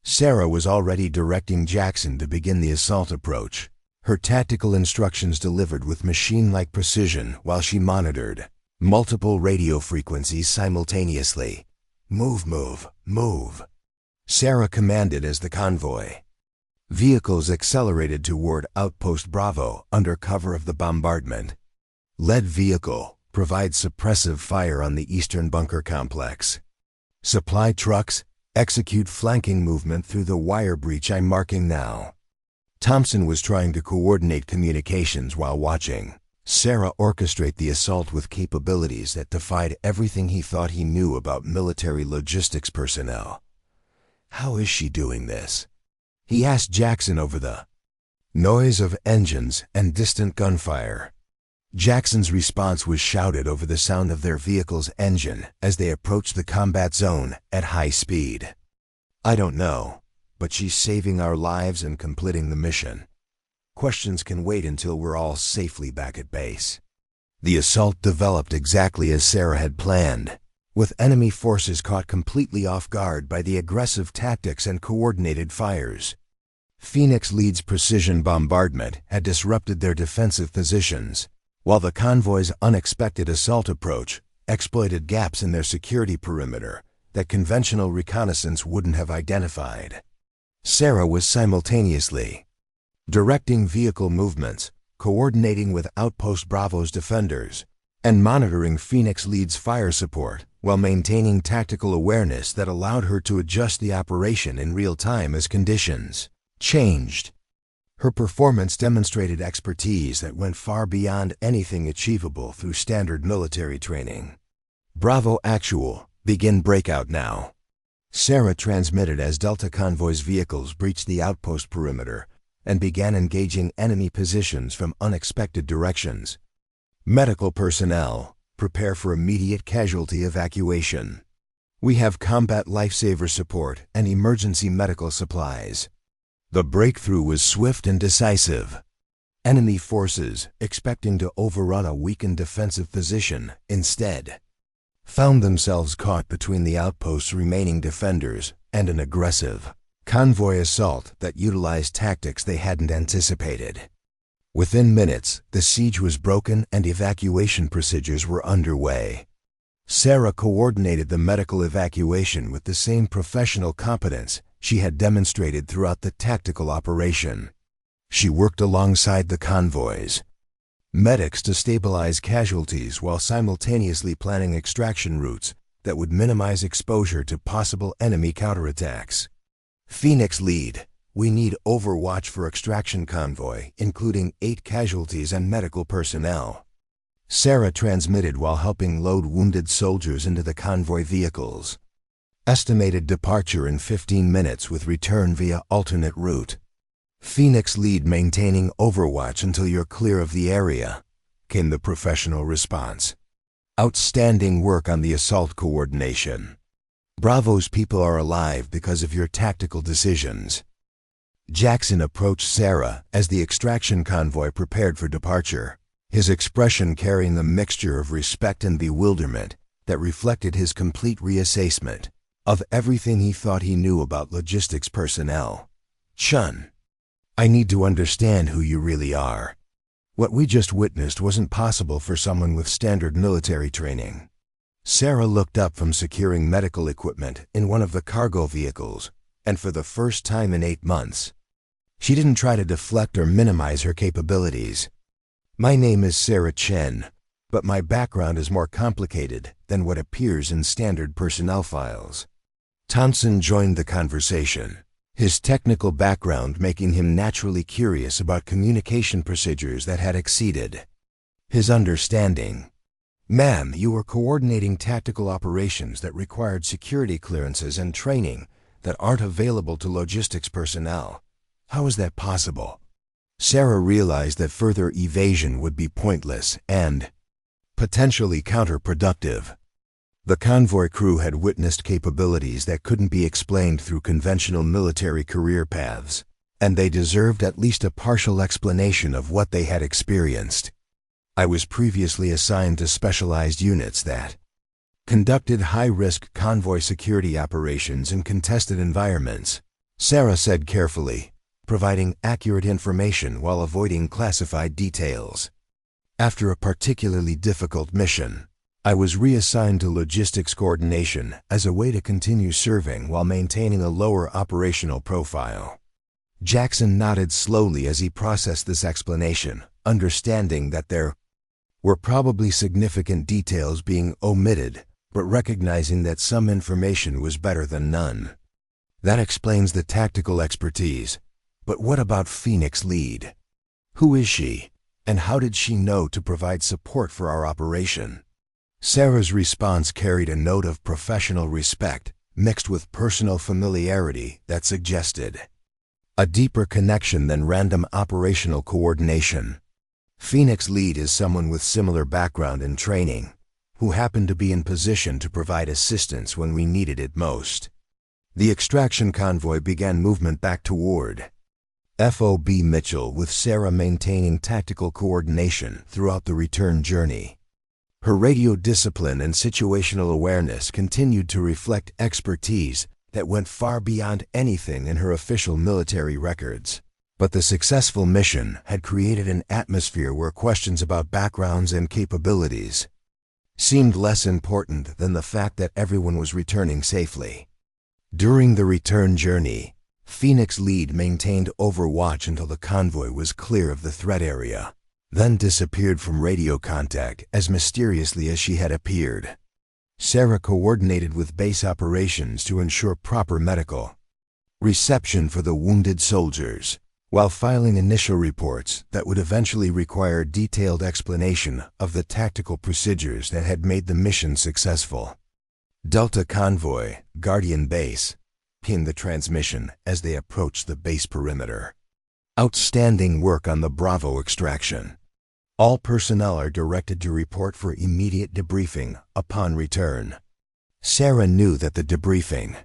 Sarah was already directing Jackson to begin the assault approach, her tactical instructions delivered with machine-like precision while she monitored multiple radio frequencies simultaneously. "Move, move, move," Sarah commanded as the convoy. Vehicles accelerated toward Outpost Bravo under cover of the bombardment. "Lead vehicle, provide suppressive fire on the eastern bunker complex. Supply trucks, execute flanking movement through the wire breach I'm marking now." Thompson was trying to coordinate communications while watching Sarah orchestrate the assault with capabilities that defied everything he thought he knew about military logistics personnel. "How is she doing this?" he asked Jackson over the noise of engines and distant gunfire. Jackson's response was shouted over the sound of their vehicle's engine as they approached the combat zone at high speed. "I don't know, but she's saving our lives and completing the mission. Questions can wait until we're all safely back at base." The assault developed exactly as Sarah had planned, with enemy forces caught completely off guard by the aggressive tactics and coordinated fires. Phoenix Lead's precision bombardment had disrupted their defensive positions, while the convoy's unexpected assault approach exploited gaps in their security perimeter that conventional reconnaissance wouldn't have identified. Sarah was simultaneously directing vehicle movements, coordinating with Outpost Bravo's defenders, and monitoring Phoenix Lead's fire support while maintaining tactical awareness that allowed her to adjust the operation in real time as conditions changed. Her performance demonstrated expertise that went far beyond anything achievable through standard military training. "Bravo Actual, begin breakout now." Sarah transmitted as Delta Convoy's vehicles breached the outpost perimeter and began engaging enemy positions from unexpected directions. "Medical personnel, prepare for immediate casualty evacuation. We have combat lifesaver support and emergency medical supplies." The breakthrough was swift and decisive. Enemy forces, expecting to overrun a weakened defensive position, instead found themselves caught between the outpost's remaining defenders and an aggressive convoy assault that utilized tactics they hadn't anticipated. Within minutes, the siege was broken and evacuation procedures were underway. Sarah coordinated the medical evacuation with the same professional competence she had demonstrated throughout the tactical operation. She worked alongside the convoys, medics to stabilize casualties while simultaneously planning extraction routes that would minimize exposure to possible enemy counterattacks. Phoenix lead, we need overwatch for extraction convoy, including 8 casualties and medical personnel. Sarah transmitted while helping load wounded soldiers into the convoy vehicles. Estimated departure in 15 minutes with return via alternate route. Phoenix lead maintaining overwatch until you're clear of the area, came the professional response. Outstanding work on the assault coordination. Bravo's people are alive because of your tactical decisions. Jackson approached Sarah as the extraction convoy prepared for departure, his expression carrying a mixture of respect and bewilderment that reflected his complete reassessment of everything he thought he knew about logistics personnel. Chun, I need to understand who you really are. What we just witnessed wasn't possible for someone with standard military training. Sarah looked up from securing medical equipment in one of the cargo vehicles, and for the first time in 8 months, she didn't try to deflect or minimize her capabilities. My name is Sarah Chen, but my background is more complicated than what appears in standard personnel files. Thompson joined the conversation, his technical background making him naturally curious about communication procedures that had exceeded his understanding. Ma'am, you were coordinating tactical operations that required security clearances and training that aren't available to logistics personnel. How is that possible? Sarah realized that further evasion would be pointless and potentially counterproductive. The convoy crew had witnessed capabilities that couldn't be explained through conventional military career paths, and they deserved at least a partial explanation of what they had experienced. I was previously assigned to specialized units that conducted high-risk convoy security operations in contested environments, Sarah said carefully, providing accurate information while avoiding classified details. After a particularly difficult mission, I was reassigned to logistics coordination as a way to continue serving while maintaining a lower operational profile. Jackson nodded slowly as he processed this explanation, understanding that there were probably significant details being omitted, but recognizing that some information was better than none. That explains the tactical expertise, but what about Phoenix lead? Who is she, and how did she know to provide support for our operation? Sarah's response carried a note of professional respect mixed with personal familiarity that suggested a deeper connection than random operational coordination. Phoenix lead is someone with similar background and training, who happened to be in position to provide assistance when we needed it most. The extraction convoy began movement back toward FOB Mitchell, with Sarah maintaining tactical coordination throughout the return journey. Her radio discipline and situational awareness continued to reflect expertise that went far beyond anything in her official military records. But the successful mission had created an atmosphere where questions about backgrounds and capabilities seemed less important than the fact that everyone was returning safely. During the return journey, Phoenix lead maintained overwatch until the convoy was clear of the threat area, then disappeared from radio contact as mysteriously as she had appeared. Sarah coordinated with base operations to ensure proper medical reception for the wounded soldiers, while filing initial reports that would eventually require detailed explanation of the tactical procedures that had made the mission successful. Delta Convoy, Guardian Base, came the transmission as they approached the base perimeter. Outstanding work on the Bravo extraction. All personnel are directed to report for immediate debriefing upon return. Sarah knew that the debriefing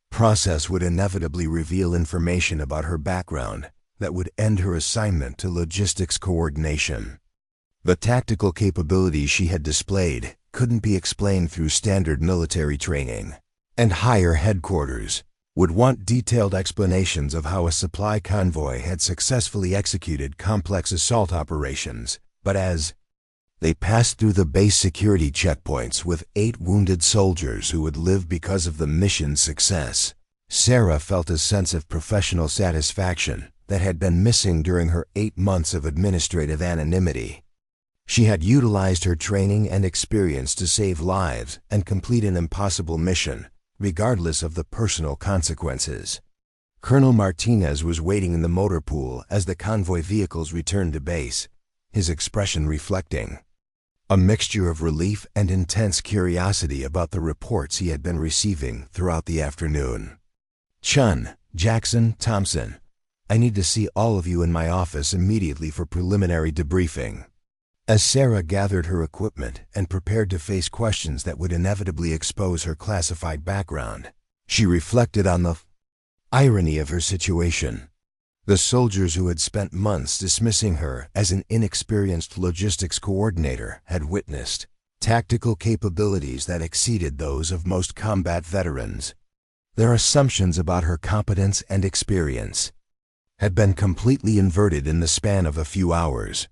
process would inevitably reveal information about her background that would end her assignment to logistics coordination. The tactical capabilities she had displayed couldn't be explained through standard military training, and higher headquarters would want detailed explanations of how a supply convoy had successfully executed complex assault operations. But as they passed through the base security checkpoints with 8 wounded soldiers who would live because of the mission's success, Sarah felt a sense of professional satisfaction that had been missing during her 8 months of administrative anonymity. She had utilized her training and experience to save lives and complete an impossible mission, regardless of the personal consequences. Colonel Martinez was waiting in the motor pool as the convoy vehicles returned to base, his expression reflecting a mixture of relief and intense curiosity about the reports he had been receiving throughout the afternoon. "Chun, Jackson, Thompson, I need to see all of you in my office immediately for preliminary debriefing." As Sarah gathered her equipment and prepared to face questions that would inevitably expose her classified background, she reflected on the irony of her situation. The soldiers who had spent months dismissing her as an inexperienced logistics coordinator had witnessed tactical capabilities that exceeded those of most combat veterans. Their assumptions about her competence and experience had been completely inverted in the span of a few hours.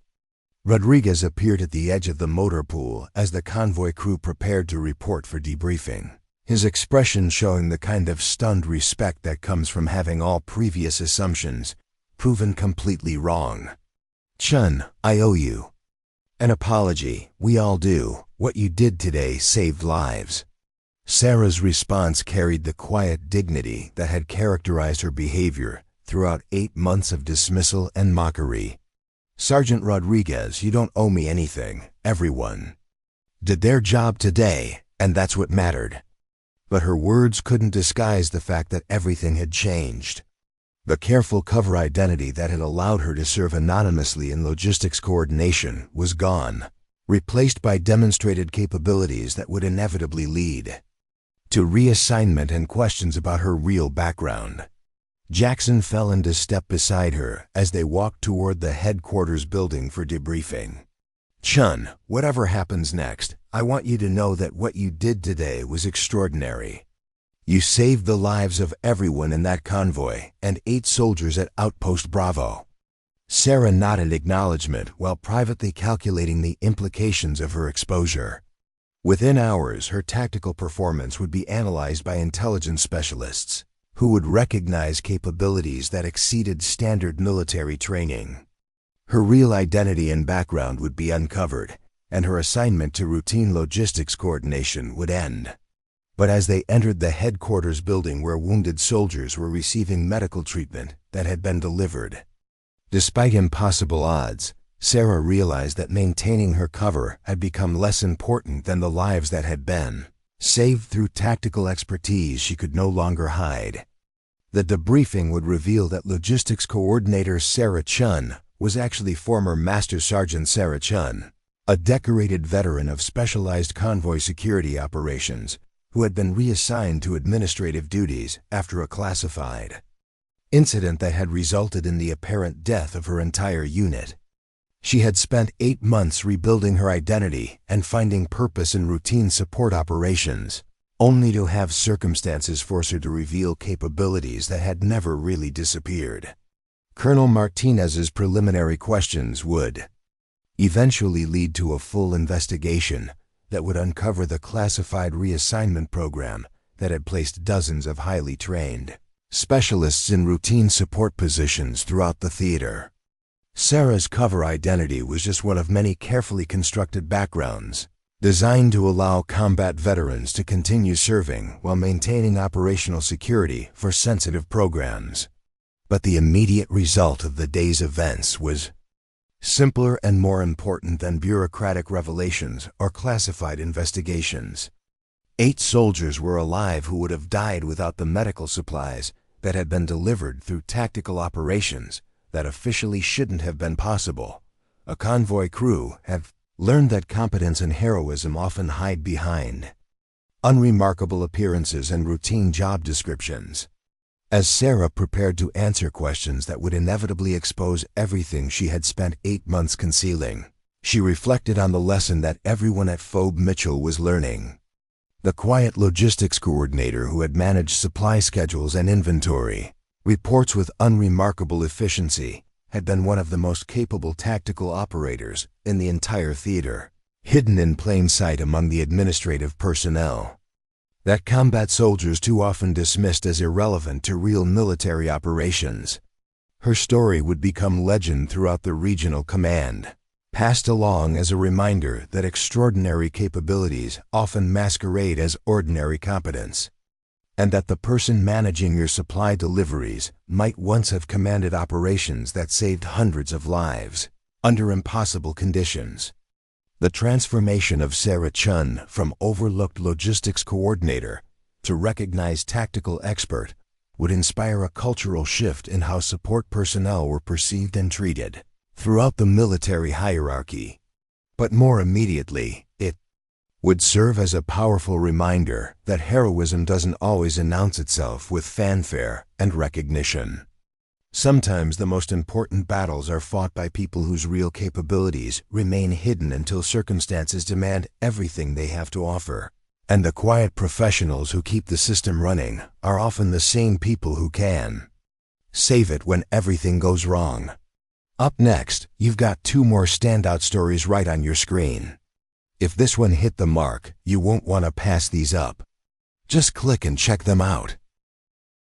Rodriguez appeared at the edge of the motor pool as the convoy crew prepared to report for debriefing, his expression showing the kind of stunned respect that comes from having all previous assumptions proven completely wrong. "Chun, I owe you an apology. We all do. What you did today saved lives." Sarah's response carried the quiet dignity that had characterized her behavior throughout 8 months of dismissal and mockery. "Sergeant Rodriguez, you don't owe me anything. Everyone did their job today, and that's what mattered." But her words couldn't disguise the fact that everything had changed. The careful cover identity that had allowed her to serve anonymously in logistics coordination was gone, replaced by demonstrated capabilities that would inevitably lead to reassignment and questions about her real background. Jackson fell into step beside her as they walked toward the headquarters building for debriefing. "Chun, whatever happens next, I want you to know that what you did today was extraordinary. You saved the lives of everyone in that convoy and 8 soldiers at Outpost Bravo." Sarah nodded acknowledgement while privately calculating the implications of her exposure. Within hours, her tactical performance would be analyzed by intelligence specialists, who would recognize capabilities that exceeded standard military training. Her real identity and background would be uncovered, and her assignment to routine logistics coordination would end. But as they entered the headquarters building where wounded soldiers were receiving medical treatment that had been delivered, despite impossible odds, Sarah realized that maintaining her cover had become less important than the lives that had been saved through tactical expertise she could no longer hide. The debriefing would reveal that logistics coordinator Sarah Chun was actually former Master Sergeant Sarah Chun, a decorated veteran of specialized convoy security operations who had been reassigned to administrative duties after a classified incident that had resulted in the apparent death of her entire unit. She had spent 8 months rebuilding her identity and finding purpose in routine support operations, only to have circumstances force her to reveal capabilities that had never really disappeared. Colonel Martinez's preliminary questions would eventually lead to a full investigation that would uncover the classified reassignment program that had placed dozens of highly trained specialists in routine support positions throughout the theater. Sarah's cover identity was just one of many carefully constructed backgrounds, designed to allow combat veterans to continue serving while maintaining operational security for sensitive programs. But the immediate result of the day's events was simpler and more important than bureaucratic revelations or classified investigations. 8 soldiers were alive who would have died without the medical supplies that had been delivered through tactical operations that officially shouldn't have been possible. A convoy crew had learned that competence and heroism often hide behind unremarkable appearances and routine job descriptions. As Sarah prepared to answer questions that would inevitably expose everything she had spent 8 months concealing, She reflected on the lesson that everyone at FOB Mitchell was learning. The quiet logistics coordinator who had managed supply schedules and inventory reports with unremarkable efficiency had been one of the most capable tactical operators in the entire theater, hidden in plain sight among the administrative personnel that combat soldiers too often dismissed as irrelevant to real military operations. Her story would become legend throughout the regional command, passed along as a reminder that extraordinary capabilities often masquerade as ordinary competence, and that the person managing your supply deliveries might once have commanded operations that saved hundreds of lives under impossible conditions. The transformation of Sarah Chun from overlooked logistics coordinator to recognized tactical expert would inspire a cultural shift in how support personnel were perceived and treated throughout the military hierarchy. But more immediately, it would serve as a powerful reminder that heroism doesn't always announce itself with fanfare and recognition. Sometimes the most important battles are fought by people whose real capabilities remain hidden until circumstances demand everything they have to offer. And the quiet professionals who keep the system running are often the same people who can save it when everything goes wrong. Up next, you've got two more standout stories right on your screen. If this one hit the mark, you won't want to pass these up. Just click and check them out.